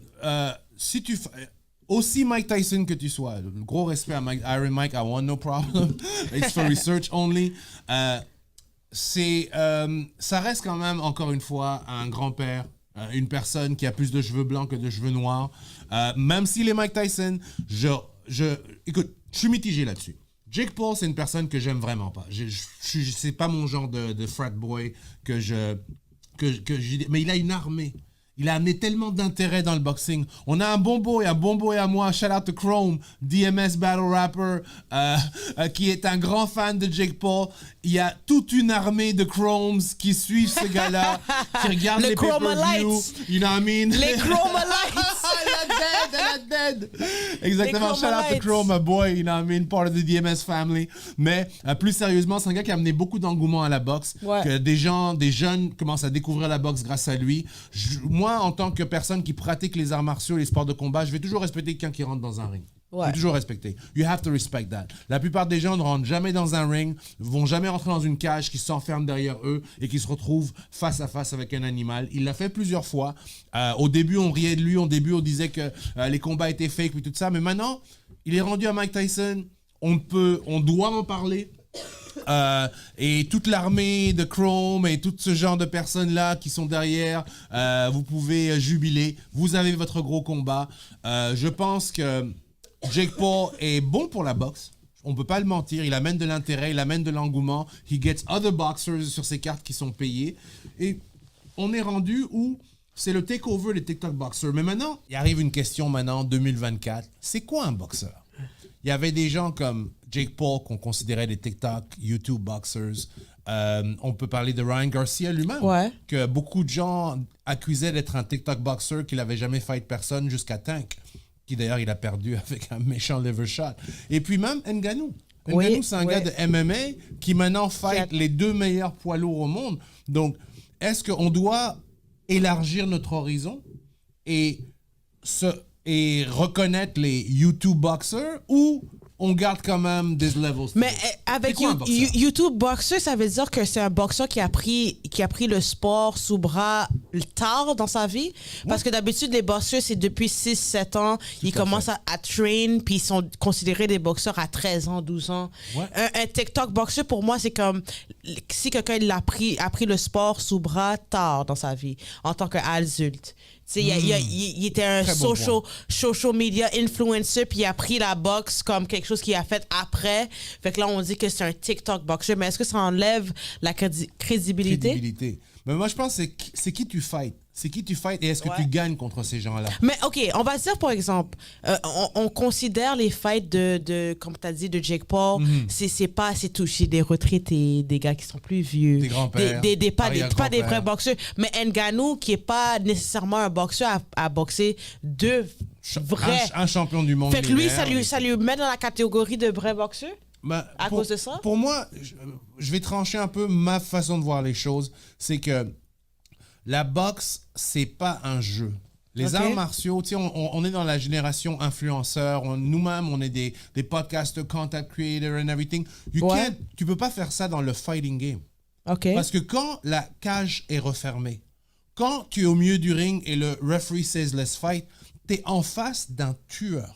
si tu... Aussi Mike Tyson que tu sois, gros respect à Iron Mike, I want no problem. It's for research only. Ça reste quand même, encore une fois, un grand-père, une personne qui a plus de cheveux blancs que de cheveux noirs. Même s'il est Mike Tyson, écoute, je suis mitigé là-dessus. Jake Paul, c'est une personne que j'aime vraiment pas. C'est pas mon genre de frat boy mais il a une armée. Il a amené tellement d'intérêt dans le boxing. On a un bon boy à moi, shout out to Chrome, DMS Battle Rapper, qui est un grand fan de Jake Paul. Il y a toute une armée de Chromes qui suivent ce gars-là, qui regardent les pay-per-view. You know what I mean? Les Chromalites! Elle a dead! Exactement, shout out to Chrome, my boy, you know what I mean? Part of the DMS family. Mais plus sérieusement, c'est un gars qui a amené beaucoup d'engouement à la boxe. Que des jeunes commencent à découvrir la boxe grâce à lui. Moi, en tant que personne qui pratique les arts martiaux, les sports de combat, je vais toujours respecter quelqu'un qui rentre dans un ring. Je vais toujours respecter. You have to respect that. La plupart des gens ne rentrent jamais dans un ring, vont jamais rentrer dans une cage qui s'enferme derrière eux et qui se retrouvent face à face avec un animal. Il l'a fait plusieurs fois. Au début, on riait de lui. Au début, on disait que les combats étaient fake et tout ça. Mais maintenant, il est rendu à Mike Tyson. On doit en parler. Et toute l'armée de Chrome et tout ce genre de personnes-là qui sont derrière, vous pouvez jubiler. Vous avez votre gros combat. Je pense que Jake Paul est bon pour la boxe. On ne peut pas le mentir. Il amène de l'intérêt, il amène de l'engouement. He gets other boxers sur ses cartes qui sont payées. Et on est rendu où c'est le takeover des TikTok boxers. Mais maintenant, il arrive une question maintenant, 2024. C'est quoi un boxeur? il y avait des gens comme Jake Paul qu'on considérait des TikTok, YouTube boxers. On peut parler de Ryan Garcia lui-même, que beaucoup de gens accusaient d'être un TikTok boxer, qu'il n'avait jamais fight personne jusqu'à Tank, qui d'ailleurs il a perdu avec un méchant liver shot. Et puis même Ngannou. Ngannou, c'est un gars de MMA qui maintenant fight les 2 meilleurs poids lourds au monde. Donc, est-ce qu'on doit élargir notre horizon et reconnaître les YouTube boxers ou on garde quand même des levels? Mais avec YouTube boxer, ça veut dire que c'est un boxeur qui a pris le sport sous bras tard dans sa vie. Parce que d'habitude, les boxeurs, c'est depuis 6-7 ans, ils commencent à train, puis ils sont considérés des boxeurs à 13 ans, 12 ans. Ouais. Un TikTok boxeur, pour moi, c'est comme si quelqu'un a pris le sport sous bras tard dans sa vie, en tant qu'adulte. Il était un social media influencer, puis il a pris la boxe comme quelque chose qu'il a fait après. Fait que là, on dit que c'est un TikTok boxer. Mais est-ce que ça enlève la crédibilité? Mais moi, je pense que c'est qui tu fights. C'est qui tu fights et est-ce que tu gagnes contre ces gens-là? Mais OK, on va dire, par exemple, on considère les fights de comme tu as dit, de Jake Paul, c'est pas assez touché des retraités, des gars qui sont plus vieux. Des grands-pères. Pas des vrais boxeurs. Mais Ngannou, qui est pas nécessairement un boxeur, a boxé deux vrais... Un champion du monde. Fait que lui, ça lui met dans la catégorie de vrai boxeur? À cause de ça? Pour moi, je vais trancher un peu ma façon de voir les choses. C'est que la boxe, c'est pas un jeu. Les arts martiaux, on est dans la génération influenceurs. Nous-mêmes, on est des podcasters, content creators and everything. Tu peux pas faire ça dans le fighting game. Parce que quand la cage est refermée, quand tu es au milieu du ring et le referee says let's fight, tu es en face d'un tueur.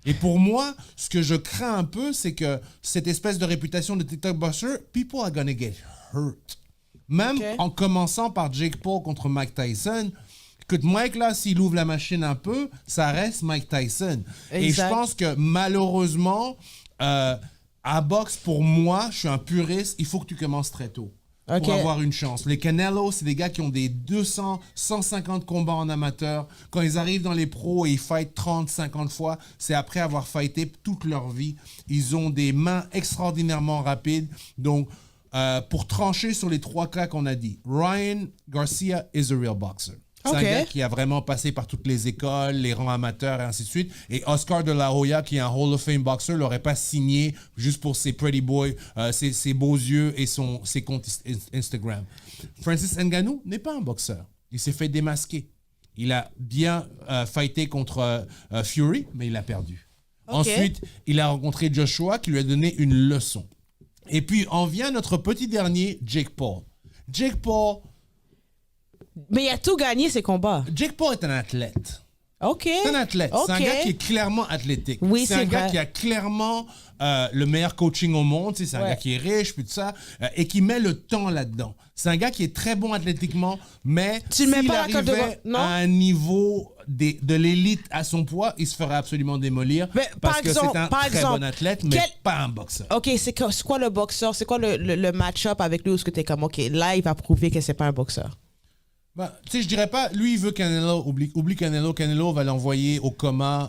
Et pour moi, ce que je crains un peu, c'est que cette espèce de réputation de TikTok boxer, people are gonna get hurt. Même en commençant par Jake Paul contre Mike Tyson, écoute, Mike, là, s'il ouvre la machine un peu, ça reste Mike Tyson. Exact. Et je pense que malheureusement, à boxe, pour moi, je suis un puriste, il faut que tu commences très tôt. Pour avoir une chance. Les Canelo, c'est des gars qui ont des 200, 150 combats en amateur. Quand ils arrivent dans les pros et ils fightent 30, 50 fois, c'est après avoir fighté toute leur vie. Ils ont des mains extraordinairement rapides. Donc, pour trancher sur les 3 cas qu'on a dit, Ryan Garcia is a real boxer. C'est un gars qui a vraiment passé par toutes les écoles, les rangs amateurs et ainsi de suite. Et Oscar de la Hoya, qui est un Hall of Fame boxer, l'aurait pas signé juste pour ses pretty boys, ses beaux yeux et ses comptes Instagram. Francis Ngannou n'est pas un boxeur. Il s'est fait démasquer. Il a bien fighté contre Fury, mais il a perdu. Ensuite, il a rencontré Joshua qui lui a donné une leçon. Et puis, en vient notre petit dernier, Jake Paul. Jake Paul... Mais il a tout gagné, ses combats. Jake Paul est un athlète. C'est un athlète. C'est un gars qui est clairement athlétique. Oui, c'est un gars qui a clairement le meilleur coaching au monde. C'est un gars qui est riche, puis tout ça, et qui met le temps là-dedans. C'est un gars qui est très bon athlétiquement, mais s'il arrivait à un niveau de l'élite à son poids, il se ferait absolument démolir. Parce que c'est un très bon athlète, mais pas un boxeur. OK, c'est quoi le boxeur? C'est quoi le match-up avec lui où tu es comme, OK, là, il va prouver que c'est pas un boxeur? Tu sais, je dirais pas, lui, il veut Canelo, oublie Canelo. Canelo va l'envoyer au coma.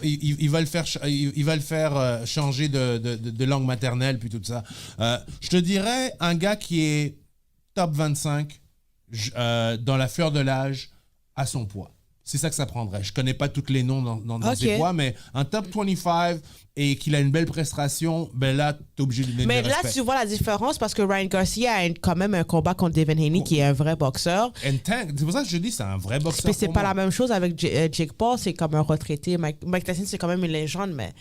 Il va le faire changer de langue maternelle, puis tout ça. Je te dirais, un gars qui est top 25 dans la fleur de l'âge à son poids. C'est ça que ça prendrait. Je connais pas tous les noms dans ses poids, mais un top 25 et qu'il a une belle prestation, ben là, t'es obligé de lui donner Mais le là, respect. tu vois la différence parce que Ryan Garcia a quand même un combat contre Devin Haney qui est un vrai boxeur. C'est pour ça que je dis c'est un vrai boxeur. Mais c'est pas la même chose avec Jake Paul, c'est comme un retraité. Mike Tyson, c'est quand même une légende, mais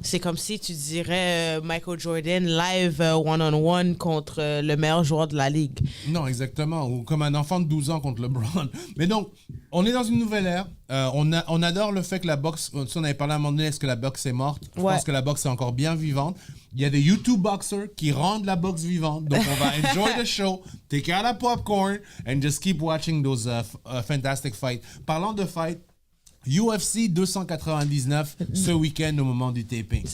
c'est comme si tu dirais Michael Jordan live one-on-one contre le meilleur joueur de la ligue. Non, exactement. Ou comme un enfant de 12 ans contre LeBron. Mais donc, on est dans une nouvelle ère. On adore le fait que la boxe, on avait parlé à un moment donné, est-ce que la boxe est morte? Je pense que la boxe est encore bien vivante. Il y a des YouTube boxers qui rendent la boxe vivante. Donc, on va enjoy the show, take out a popcorn, and just keep watching those fantastic fights. Parlant de fight, UFC 299 ce week-end au moment du taping.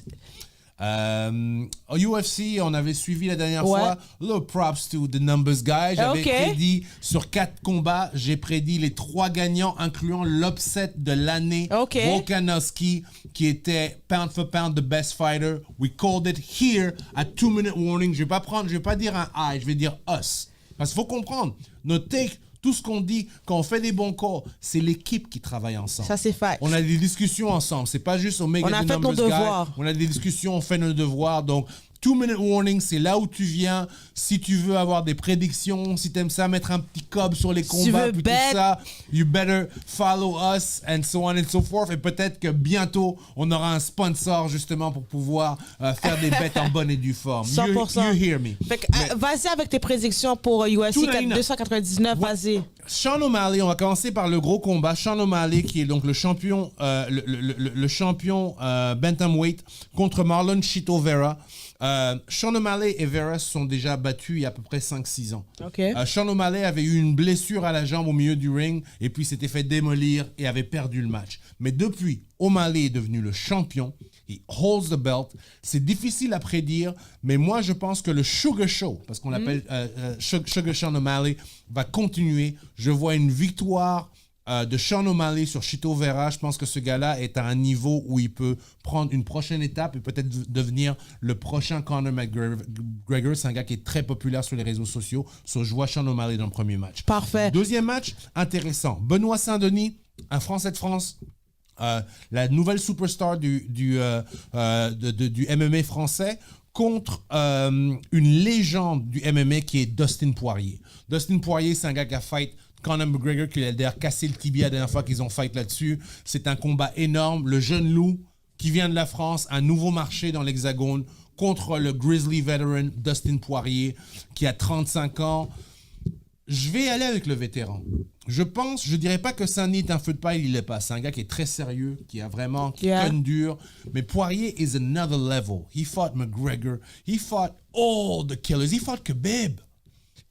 Au UFC, on avait suivi la dernière Ouais. fois. Little props to the numbers guy. J'avais Ok. prédit sur 4 combats, j'ai prédit les 3 gagnants, incluant l'upset de l'année. Ok. Volkanovski, qui était pound for pound the best fighter. We called it here at 2-minute warning. Je vais pas dire un I, je vais dire us. Parce qu'il faut comprendre, notre take, tout ce qu'on dit, quand on fait des bons calls, c'est l'équipe qui travaille ensemble. Ça, c'est fact. On a des discussions ensemble. C'est pas juste Omega On a the fait nos Numbers Guy. devoirs. On a des discussions, on fait nos devoirs. Donc, 2-minute warning, c'est là où tu viens. Si tu veux avoir des prédictions, si tu aimes ça, mettre un petit cob sur les tu combats, veux puis bet. tout ça, you better follow us and so on and so forth. Et peut-être que bientôt, on aura un sponsor justement pour pouvoir faire des bets en bonne et due forme. 100%. You hear me. Fait que, vas-y avec tes prédictions pour UFC 299. 299, vas-y. Sean O'Malley, on va commencer par le gros combat. Sean O'Malley, qui est donc le champion, le champion bantamweight contre Marlon Chito Vera. Sean O'Malley et Vera se sont déjà battus il y a à peu près 5-6 ans. OK. Sean O'Malley avait eu une blessure à la jambe au milieu du ring et puis s'était fait démolir et avait perdu le match. Mais depuis, O'Malley est devenu le champion. He holds the belt. C'est difficile à prédire, mais moi, je pense que le Sugar Show, parce qu'on l'appelle Sugar Sean O'Malley, va continuer. Je vois une victoire de Sean O'Malley sur Chito Vera. Je pense que ce gars-là est à un niveau où il peut prendre une prochaine étape et peut-être devenir le prochain Conor McGregor. C'est un gars qui est très populaire sur les réseaux sociaux. So, je vois Sean O'Malley dans le premier match. Parfait. Deuxième match, intéressant. Benoît Saint-Denis, un Français de France. La nouvelle superstar du MMA français contre une légende du MMA qui est Dustin Poirier. Dustin Poirier, c'est un gars qui a fight Conor McGregor, qui a d'ailleurs cassé le tibia la dernière fois qu'ils ont fight là-dessus. C'est un combat énorme. Le jeune loup qui vient de la France, un nouveau marché dans l'Hexagone, contre le Grizzly veteran Dustin Poirier, qui a 35 ans. Je vais aller avec le vétéran. Je dirais pas que Saint-Denis est un feu de paille, il l'est pas. C'est un gars qui est très sérieux, qui conne dur. Mais Poirier is another level. He fought McGregor. He fought all the killers. He fought Khabib.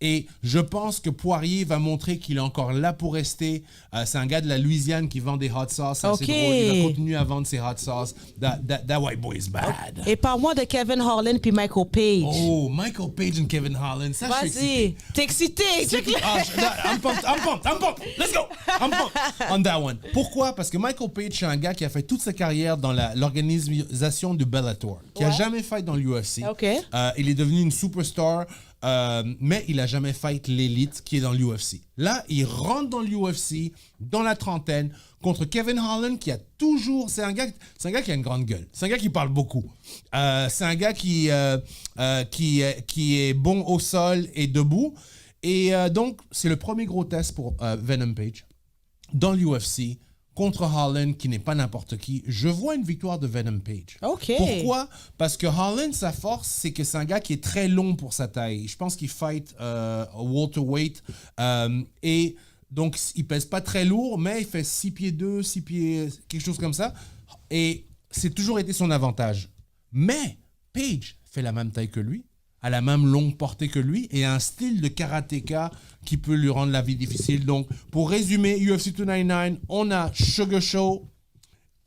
Et je pense que Poirier va montrer qu'il est encore là pour rester. C'est un gars de la Louisiane qui vend des hot sauce. C'est assez drôle. Il va continuer à vendre ses hot sauce. That white boy is bad. Et parle-moi de Kevin Holland puis Michael Page. Oh, Michael Page et Kevin Holland. Ça, je suis excité. Vas-y. T'es excité. I'm pumped. Let's go. I'm pumped on that one. Pourquoi? Parce que Michael Page, c'est un gars qui a fait toute sa carrière dans l'organisation du Bellator, qui a jamais fight dans l'UFC. OK. Il est devenu une superstar. Mais il a jamais fight l'élite qui est dans l'UFC. Là, il rentre dans l'UFC, dans la trentaine, contre Kevin Holland qui a toujours... C'est un gars qui a une grande gueule. C'est un gars qui parle beaucoup. C'est un gars qui est bon au sol et debout. Et donc, c'est le premier gros test pour Venom Page dans l'UFC. Contre Holland, qui n'est pas n'importe qui, je vois une victoire de Venom Page. OK. Pourquoi? Parce que Holland, sa force, c'est que c'est un gars qui est très long pour sa taille. Je pense qu'il fight welterweight. Et donc, il pèse pas très lourd, mais il fait 6 pieds 2, 6 pieds... quelque chose comme ça. Et c'est toujours été son avantage. Mais Page fait la même taille que lui, a la même longue portée que lui et a un style de karatéka qui peut lui rendre la vie difficile. Donc, pour résumer, UFC 299, on a Sugar Show,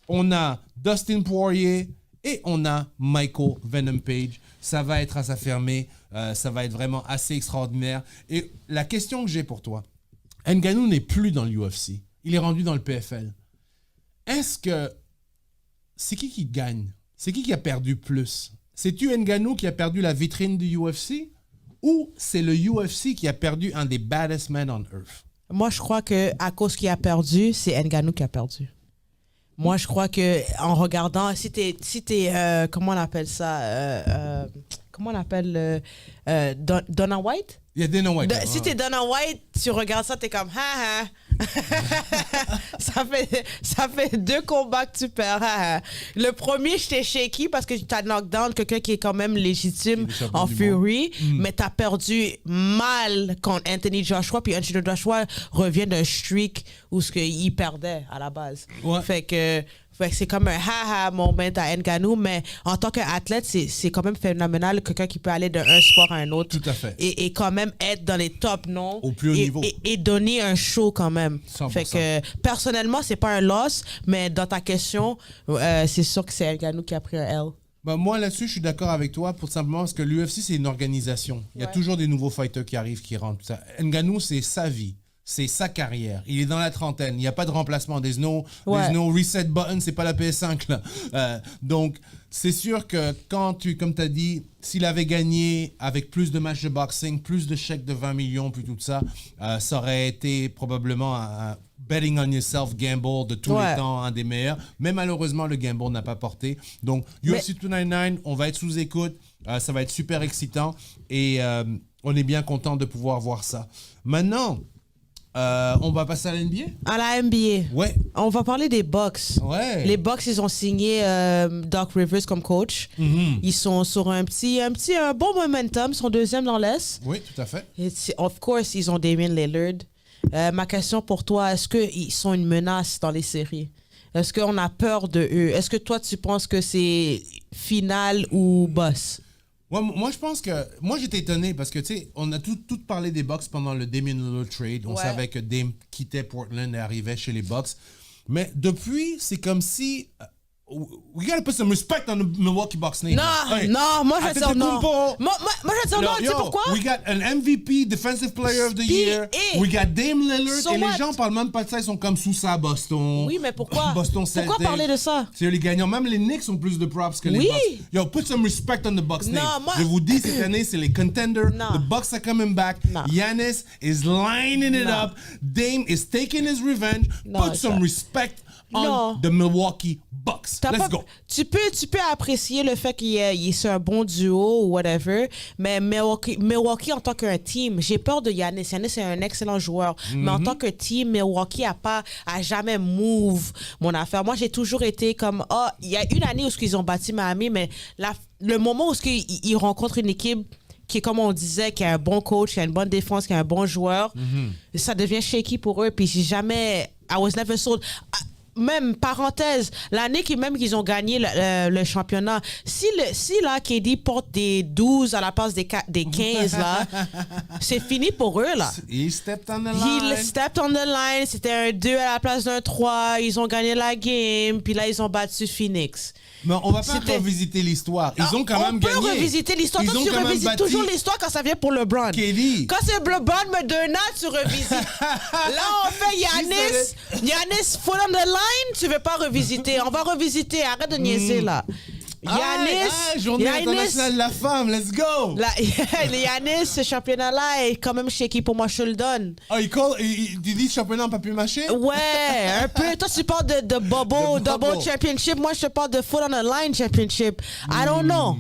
on a Dustin Poirier et on a Michael Venom Page. Ça va être à s'affirmer, ça va être vraiment assez extraordinaire. Et la question que j'ai pour toi, Ngannou n'est plus dans l'UFC, il est rendu dans le PFL. Est-ce que c'est qui gagne? C'est qui a perdu plus? C'est-tu Ngannou qui a perdu la vitrine du UFC ou c'est le UFC qui a perdu un des baddest men on earth? Moi, je crois que à cause qu'il a perdu, c'est Ngannou qui a perdu. Moi, je crois que en regardant, si t'es comment on appelle ça? Comment on appelle Dana White? Il y a Dana White. Si t'es Dana White, tu regardes ça, t'es comme ha ha. ça fait 2 combats que tu perds. Ha, ha. Le premier, j'étais shaky parce que t'as knockdown quelqu'un qui est quand même légitime en Fury, mais t'as perdu mal contre Anthony Joshua, puis Anthony Joshua revient d'un streak où il perdait à la base. Ouais. Fait que c'est comme un ha-ha moment à Ngannou, mais en tant qu'athlète, c'est quand même phénoménal, quelqu'un qui peut aller d'un sport à un autre. Tout à fait. Et quand même être dans les top noms. Au plus haut niveau. Et donner un show quand même. 100%. Fait que personnellement, c'est pas un loss, mais dans ta question, c'est sûr que c'est Ngannou qui a pris un L. Bah, moi, là-dessus, je suis d'accord avec toi, pour simplement parce que l'UFC, c'est une organisation. Il y a toujours des nouveaux fighters qui arrivent, qui rentrent. Tout ça. Ngannou, c'est sa vie. C'est sa carrière. Il est dans la trentaine. Il n'y a pas de remplacement. There's no reset button. C'est pas la PS5, là. Donc, c'est sûr que comme tu as dit, s'il avait gagné avec plus de matchs de boxing, plus de chèques de 20 millions, plus tout ça, ça aurait été probablement un betting on yourself gamble de tous les temps, un des meilleurs. Mais malheureusement, le gamble n'a pas porté. Donc, UFC 299, on va être sous écoute. Ça va être super excitant. Et on est bien content de pouvoir voir ça. Maintenant, on va passer à la NBA? À la NBA. Ouais. On va parler des Bucks. Ouais. Les Bucks, ils ont signé Doc Rivers comme coach. Ils sont sur un bon momentum. Ils sont deuxième dans l'Est. Oui, tout à fait. Et of course, ils ont Damian Lillard. Ma question pour toi, est-ce qu'ils sont une menace dans les séries? Est-ce qu'on a peur de eux? Est-ce que toi, tu penses que c'est final ou boss? Moi, je pense que... Moi, j'étais étonné parce que, tu sais, on a tout parlé des Bucks pendant le Damian Lillard trade. On savait que Dame quittait Portland et arrivait chez les Bucks. Mais depuis, c'est comme si... we gotta put some respect on the Milwaukee Bucks name. Non, moi je vais dire non. Moi je vais dire non, tu sais pourquoi? We got an MVP, Defensive Player of the Year. We got Dame Lillard. Et les gens parlent même pas de ça, ils sont comme sous ça, Boston. Oui, mais pourquoi? Boston Pourquoi parler de ça? C'est les gagnants. Même les Knicks ont plus de props que les Bucks. Yo, put some respect on the Bucks name. Je vous dis, cette année, c'est les contenders. The Bucks are coming back. Giannis is lining it up. Dame is taking his revenge. Put some respect on the Milwaukee Bucks. Let's go. Tu peux apprécier le fait qu'il c'est un bon duo ou whatever, mais Milwaukee en tant qu'un team, j'ai peur de Giannis. Giannis est un excellent joueur, mais en tant que team, Milwaukee a jamais move mon affaire. Moi, j'ai toujours été comme, il y a une année où ils ont battu Miami, mais le moment où ils rencontrent une équipe qui est, comme on disait, qui a un bon coach, qui a une bonne défense, qui a un bon joueur, ça devient shaky pour eux. Puis I was never sold. Même, parenthèse, l'année qu'ils ont gagné le championnat, si là, KD porte des 12 à la place des 15, là, c'est fini pour eux, là. He stepped on the line. C'était un 2 à la place d'un 3. Ils ont gagné la game, puis là, ils ont battu Phoenix. Mais on va pas revisiter l'histoire. Ils ont quand même gagné. On peut revisiter l'histoire. Toi, tu revisites toujours l'histoire quand ça vient pour LeBron. KD. Quand c'est LeBron me donne, tu revisites. Là, on fait Giannis foot on the line. Tu veux pas revisiter. On va revisiter. Arrête de niaiser, là. Journée internationale de la femme, let's go! Giannis, ce championnat-là est quand même shaky pour moi, je le donne. Tu dis championnat en papier-mâché? Ouais, un peu. Toi, tu parles de double championship. Moi, je te parle de foot on the line championship. I don't know.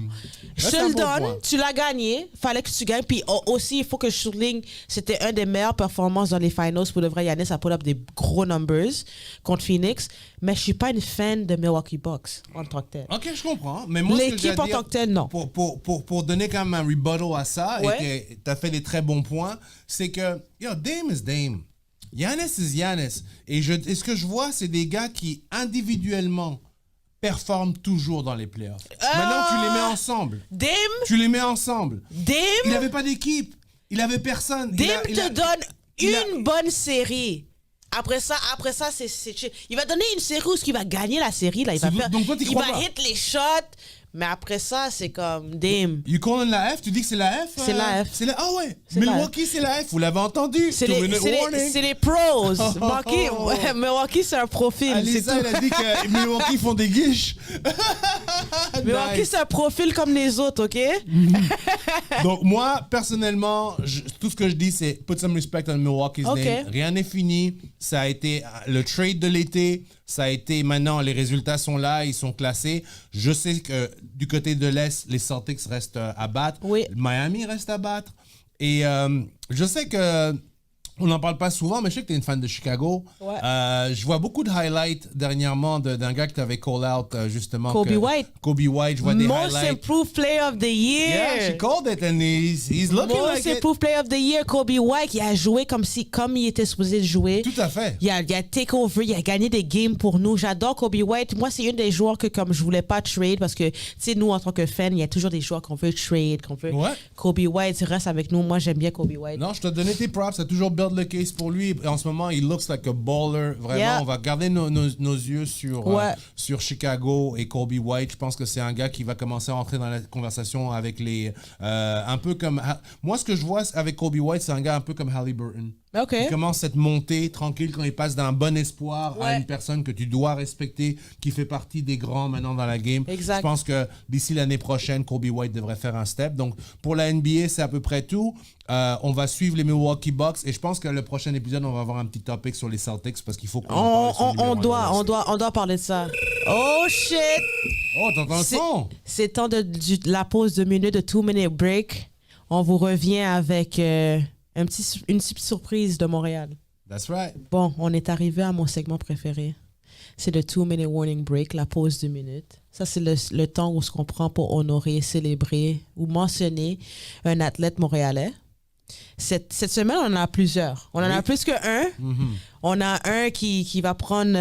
Je te le donne, tu l'as gagné, fallait que tu gagnes. Puis aussi, il faut que je souligne, c'était un des meilleures performances dans les finals. Pour de vrai, Giannis a put up des gros numbers contre Phoenix. Mais je suis pas une fan de Milwaukee Bucks en tant que tel. Ok, je comprends. Mais moi, l'équipe en tant que tel, non. Pour donner quand même un rebuttal à ça, et que tu as fait des très bons points, c'est que, Dame is Dame. Giannis is Giannis. Et ce que je vois, c'est des gars qui, individuellement, performent toujours dans les playoffs. Maintenant, tu les mets ensemble. Dame? Tu les mets ensemble. Dame? Il n'avait pas d'équipe. Il n'avait personne. Dame te donne une bonne série. Après ça, c'est chill. Il va donner une série où il va gagner la série. Là. Il va hit les shots. Mais après ça, c'est comme Dame. You calling la F? Tu dis que c'est la F? C'est la F. Ah ouais. Milwaukee, c'est la F. Vous l'avez entendu. C'est les pros. Milwaukee, c'est un profil. Alisa, elle a dit que Milwaukee font des guiches. Milwaukee, c'est un profil comme les autres, OK? Donc, moi, personnellement, tout ce que je dis, c'est put some respect on Milwaukee's name. Rien n'est fini. Ça a été le trade de l'été. Ça a été, maintenant, les résultats sont là, ils sont classés. Je sais que du côté de l'Est, les Celtics restent à battre. Oui. Miami reste à battre. Et je sais que on n'en parle pas souvent, mais je sais que tu es une fan de Chicago. Ouais. Je vois beaucoup de highlights dernièrement d'un gars que tu avais call out, justement. Kobe White. Kobe White, je vois des highlights. Most Improved Player of the Year. Yeah, she called it and he's looking like it. Most Improved Player of the Year, Kobe White, il a joué comme il était supposé jouer. Tout à fait. Il a take over, il a gagné des games pour nous. J'adore Kobe White. Moi, c'est une des joueurs que comme je voulais pas trade parce que, tu sais, nous, en tant que fans, il y a toujours des joueurs qu'on veut trade, qu'on veut. Ouais. Kobe White reste avec nous. Moi, j'aime bien Kobe White. Non, je te donnais tes props. Ça a toujours build build le case pour lui. En ce moment, il looks like a baller. Vraiment, Yeah. on va garder nos yeux sur, Ouais. sur Chicago et Kobe White. Je pense que c'est un gars qui va commencer à entrer dans la conversation avec les... un peu comme... Moi, ce que je vois avec Kobe White, c'est un gars un peu comme Halliburton. OK. Il commence cette montée tranquille quand il passe d'un bon espoir à Ouais. une personne que tu dois respecter, qui fait partie des grands maintenant dans la game. Exact. Je pense que d'ici l'année prochaine, Kobe White devrait faire un step. Donc, pour la NBA, c'est à peu près tout. On va suivre les Milwaukee Bucks et je pense que le prochain épisode, on va avoir un petit topic sur les Celtics parce qu'il faut qu'on en parle sur le numéro un de l'Ouest. On doit parler de ça. Oh shit! Oh, t'entends le son? C'est temps de la pause de minutes, de 2-minute break. On vous revient avec une petite surprise de Montréal. That's right. Bon, on est arrivé à mon segment préféré. C'est le 2-minute warning break, la pause de minutes. Ça, c'est le temps où ce qu'on prend pour honorer, célébrer ou mentionner un athlète montréalais. Cette semaine, on en a plusieurs. On en a plus qu'un. On a un qui va prendre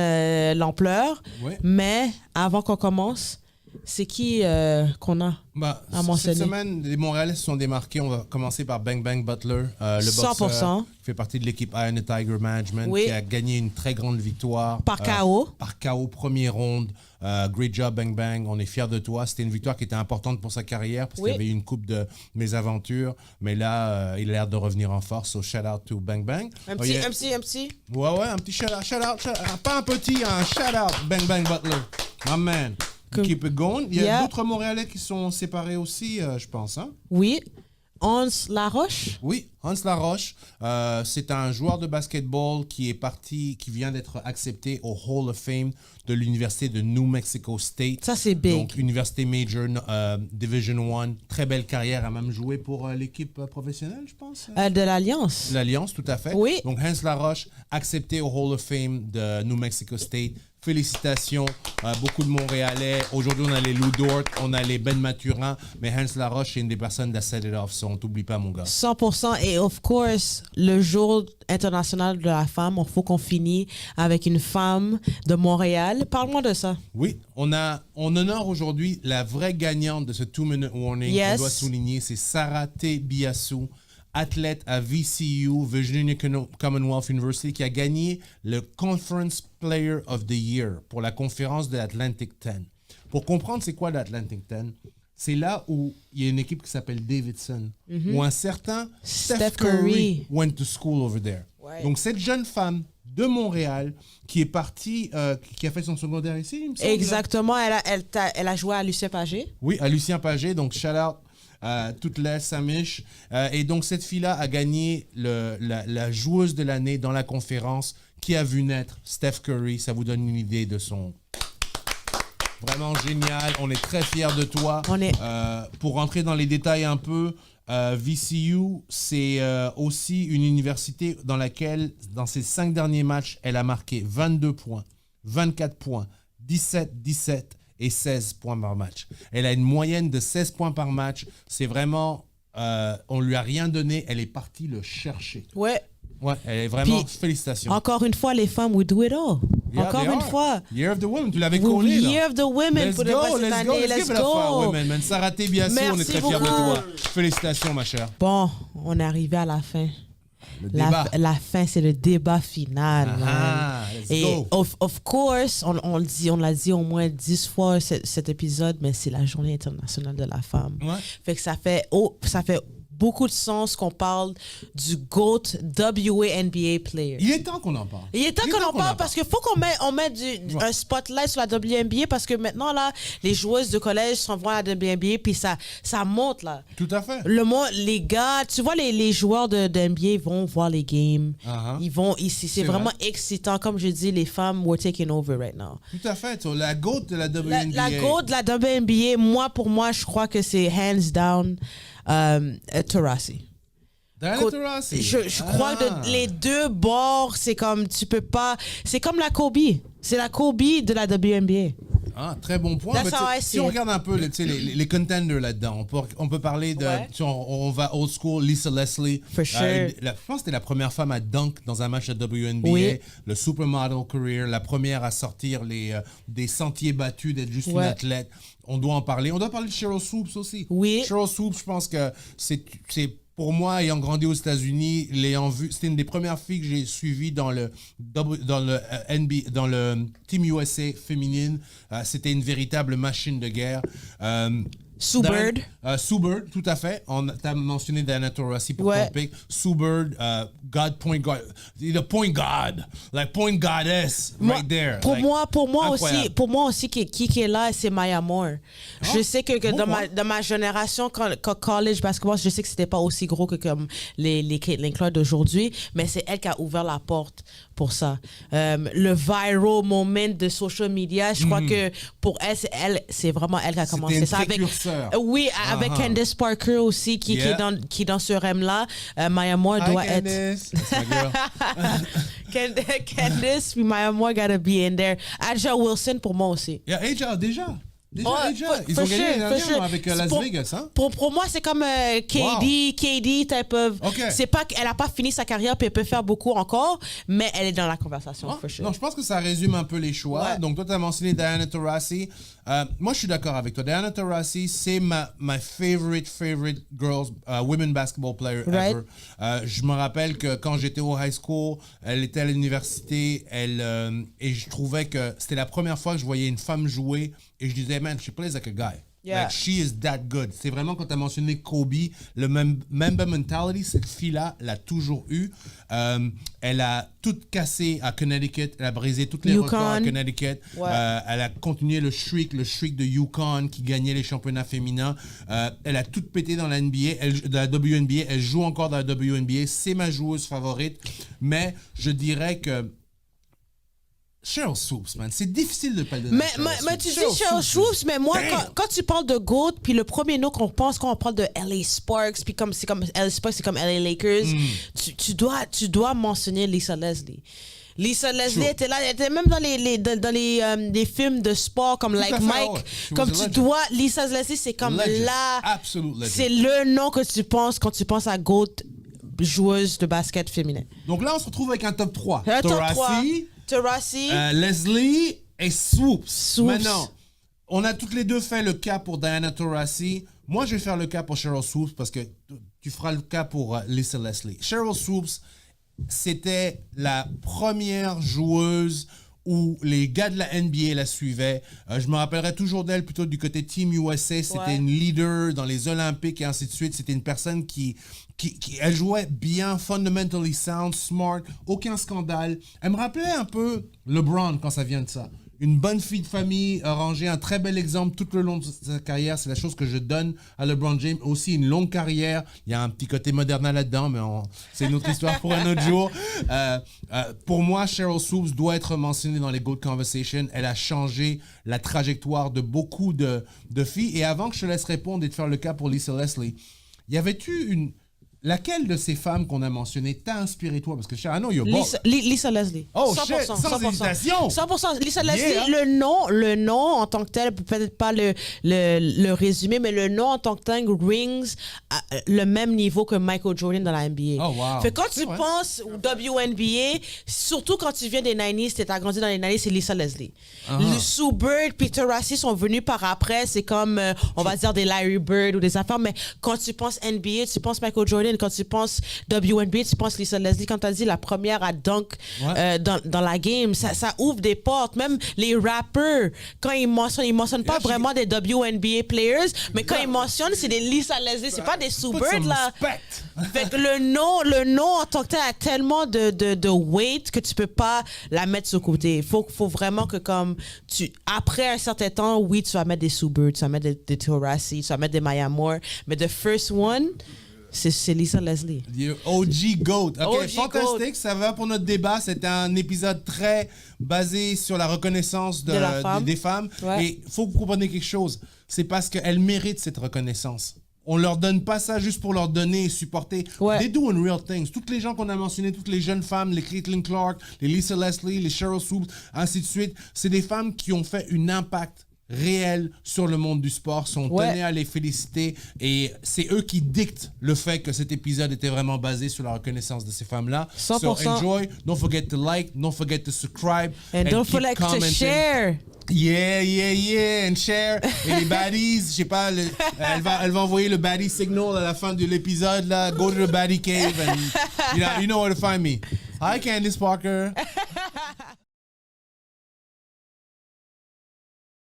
l'ampleur. Oui. Mais avant qu'on commence, c'est qui qu'on a à mentionner? Cette semaine, les Montréalais se sont démarqués. On va commencer par Bang Bang Butler, le boxeur 100%. qui fait partie de l'équipe Iron Tiger Management, Oui. qui a gagné une très grande victoire. Par KO. Par KO, premier round. Great job, Bang Bang. On est fiers de toi. C'était une victoire qui était importante pour sa carrière parce Oui. qu'il y avait eu une coupe de mésaventures. Mais là, il a l'air de revenir en force. So, shout out to Bang Bang. Un Oh, petit, yeah. un petit. Ouais, un petit shout out. Pas un petit, un shout out. Bang Bang Butler. My man. Keep it going. Il y a Yeah. d'autres Montréalais qui sont séparés aussi, je pense. Hein? Oui. Hans Laroche. Oui, Hans Laroche, c'est un joueur de basketball qui vient d'être accepté au Hall of Fame de l'Université de New Mexico State. Ça, c'est big. Donc, Université Major, Division I. Très belle carrière, a même joué pour l'équipe professionnelle, je pense. De l'Alliance. L'Alliance, tout à fait. Oui. Donc, Hans Laroche, accepté au Hall of Fame de New Mexico State. Félicitations, beaucoup de Montréalais. Aujourd'hui, on a les Lou Dort, on a les Ben Maturin, mais Hans Laroche est une des personnes de set it off, so on t'oublie pas, mon gars. 100%. Et of course, le jour international de la femme, il faut qu'on finisse avec une femme de Montréal. Parle-moi de ça. Oui, on honore aujourd'hui la vraie gagnante de ce 2-minute warning. Yes. On doit souligner, c'est Sarah T. Biassou, athlète à VCU, Virginia Commonwealth University, qui a gagné le Conference Player of the Year pour la conférence de l'Atlantic 10. Pour comprendre c'est quoi l'Atlantic 10, c'est là où il y a une équipe qui s'appelle Davidson, où un certain Steph Curry went to school over there. Ouais. Donc cette jeune femme de Montréal qui est partie, qui a fait son secondaire ici, il me semble. Exactement. Elle a joué à Lucien Pagé. Oui, à Lucien Pagé, donc shout out. Toute la Samish. Et donc, cette fille-là a gagné la joueuse de l'année dans la conférence qui a vu naître Steph Curry. Ça vous donne une idée de son... Vraiment génial. On est très fiers de toi. Pour rentrer dans les détails un peu, VCU, c'est aussi une université dans laquelle, dans ses 5 derniers matchs, elle a marqué 22 points, 24 points, 17 et 16 points par match. Elle a une moyenne de 16 points par match. C'est vraiment... on lui a rien donné. Elle est partie le chercher. Ouais. Ouais, elle est vraiment... Puis, félicitations. Encore une fois, les femmes, we do it all. Yeah, encore they une are. fois. Year of the Women, tu l'avais collé, là. Year of the Women Let's pour le go, reste de let's cette go, année. let's Let's give it a fire, go. women, man. Sarah T. Biassou, on est Merci très fiers de beaucoup. toi. Félicitations, ma chère. Bon, on est arrivé à la fin. Le débat. La fin, c'est le débat final. Ah, man. let's Et go. of course, on l'a dit au moins 10 fois cet épisode, mais c'est la journée internationale de la femme. Ouais. Fait que ça fait beaucoup de sens qu'on parle du GOAT WNBA player. Il est temps qu'on en parle. Il est temps qu'on en parle parce qu'il faut qu'on mette un spotlight sur la WNBA parce que maintenant, là, les joueuses de collège s'en vont à la WNBA puis ça monte, là. Tout à fait. Les gars, tu vois, les joueurs de NBA vont voir les games. Uh-huh. Ils vont ici. C'est vraiment excitant. Comme je dis, les femmes, we're taking over right now. Tout à fait. So, la GOAT de la WNBA. La GOAT de la WNBA, pour moi, je crois que c'est hands down Taurasi. Diana Taurasi. Je crois que les deux bords, c'est comme, tu peux pas... C'est comme la Kobe. C'est la Kobe de la WNBA. Ah, très bon point. That's Mais how I si see on it. regarde un peu les contenders là-dedans, on peut parler de... Ouais. On va old school, Lisa Leslie. For sure. Je pense que c'était la première femme à dunk dans un match de WNBA. Oui. Le supermodel career, la première à sortir des sentiers battus, d'être juste une athlète. On doit en parler. On doit parler de Sheryl Swoopes aussi. Oui. Sheryl Swoopes, je pense que c'est pour moi, ayant grandi aux États-Unis, l'ayant vu, c'était une des premières filles que j'ai suivies dans le NBA, dans le Team USA féminine. C'était une véritable machine de guerre. Sue Bird. Sue Bird, tout à fait. T'as mentionné Diana Taurasi pour ton pick. Sue Bird, point God, like point goddess, right there. Pour like, moi aussi, qui est là, c'est Maya Moore. Je sais que dans ma génération, quand college basketball, je sais que c'était pas aussi gros que comme les clubs d'aujourd'hui, mais c'est elle qui a ouvert la porte pour ça. Le viral moment de social media, je crois que pour elle, c'est vraiment elle qui a commencé ça avec. Oui, avec Candice Parker aussi, qui est dans ce rêve-là. Maya Moore doit être. Candice, puis Maya Moore gotta be in there. Aja Wilson pour moi aussi. Aja, déjà. Ils ont gagné dernière avec Las Vegas, hein? Pour moi, c'est comme KD type of. Okay. C'est pas qu'elle a pas fini sa carrière puis elle peut faire beaucoup encore, mais elle est dans la conversation. For sure. Non, je pense que ça résume un peu les choix. Ouais. Donc toi, tu as mentionné Diana Taurasi. Moi, je suis d'accord avec toi. Diana Taurasi, c'est my favorite girls women basketball player ever. Je me rappelle que quand j'étais au high school, elle était à l'université, et je trouvais que c'était la première fois que je voyais une femme jouer. Et je disais, man, she plays like a guy. Yeah. Like, she is that good. C'est vraiment quand tu as mentionné Kobe, le member mentality, cette fille-là l'a toujours eu. Elle a tout cassé à Connecticut. Elle a brisé toutes les records à Connecticut. Ouais. Elle a continué le streak de UConn qui gagnait les championnats féminins. Elle a tout pété dans la NBA, dans la WNBA. Elle joue encore dans la WNBA. C'est ma joueuse favorite. Mais je dirais que Sheryl Swoopes, man. C'est difficile de pas le donner. Mais tu dis Sheryl Swoopes, mais moi, quand tu parles de GOAT, puis le premier nom qu'on pense quand on parle de LA Sparks, puis c'est comme LA Sparks, c'est comme LA Lakers, tu dois mentionner Lisa Leslie. Lisa Leslie était là, elle était même dans les films de sport comme Like Mike. Comme tu dois, Lisa Leslie, c'est comme là. C'est le nom que tu penses quand tu penses à GOAT, joueuse de basket féminin. Donc là, on se retrouve avec un top 3. Taurasi, Leslie et Swoopes. Maintenant, on a toutes les deux fait le cas pour Diana Taurasi. Moi, je vais faire le cas pour Sheryl Swoopes parce que tu feras le cas pour Lisa Leslie. Sheryl Swoopes, c'était la première joueuse où les gars de la NBA la suivaient. Je me rappellerai toujours d'elle plutôt du côté Team USA. C'était une leader dans les Olympiques et ainsi de suite. C'était une personne qui elle jouait bien, fundamentally sound, smart, aucun scandale. Elle me rappelait un peu LeBron quand ça vient de ça. Une bonne fille de famille, rangée, un très bel exemple tout le long de sa carrière. C'est la chose que je donne à LeBron James. Aussi une longue carrière. Il y a un petit côté Moderna là-dedans, mais c'est une autre histoire pour un autre jour. Pour moi, Sheryl Swoopes doit être mentionnée dans les GOAT Conversation. Elle a changé la trajectoire de beaucoup de filles. Et avant que je te laisse répondre et te faire le cas pour Lisa Leslie, y avait-tu laquelle de ces femmes qu'on a mentionnées t'a inspiré toi? Parce que I know you're both. Lisa Leslie. Oh 100%, shit, sans hésitation. 100%. Lisa Leslie, le nom en tant que tel, peut-être pas le résumé, mais le nom en tant que tel rings le même niveau que Michael Jordan dans la NBA. Oh wow. Fait quand tu penses au WNBA, surtout quand tu viens des 90s, t'as grandi dans les 90s, c'est Lisa Leslie. Le Sue Bird, Peter Rassi sont venus par après, c'est comme, on va dire des Larry Bird ou des affaires, mais quand tu penses NBA, tu penses Michael Jordan. Quand tu penses WNBA, tu penses Lisa Leslie. Quand tu as dit la première à dunk dans la game, ça ouvre des portes. Même les rappers, quand ils mentionnent pas vraiment des WNBA players, mais quand ils mentionnent, c'est des Lisa Leslie. C'est pas des Sue Bird, là. Fait que le nom en tant que tel a tellement de weight que tu peux pas la mettre sur le côté. Il faut vraiment que après un certain temps, oui, tu vas mettre des Sue Bird, tu vas mettre des Taurasi, tu vas mettre des Maya Moore, mais the first one, c'est Lisa Leslie. OG GOAT. OK, OG fantastique. GOAT. Ça va pour notre débat. C'était un épisode très basé sur la reconnaissance des femmes. Ouais. Et il faut que vous compreniez quelque chose. C'est parce qu'elles méritent cette reconnaissance. On leur donne pas ça juste pour leur donner et supporter. Ouais. They doing real things. Toutes les gens qu'on a mentionnés, toutes les jeunes femmes, les Caitlin Clark, les Lisa Leslie, les Sheryl Swoopes, ainsi de suite, c'est des femmes qui ont fait un impact réel sur le monde du sport, sont tenus à les féliciter et c'est eux qui dictent le fait que cet épisode était vraiment basé sur la reconnaissance de ces femmes-là. 100%. So enjoy, don't forget to like, don't forget to subscribe. And don't keep forget to commenting. share. Yeah, and share. Et les baddies, je sais pas, elle va envoyer le baddie signal à la fin de l'épisode, là. Go to the baddie cave and, you know where to find me. Hi, Candice Parker.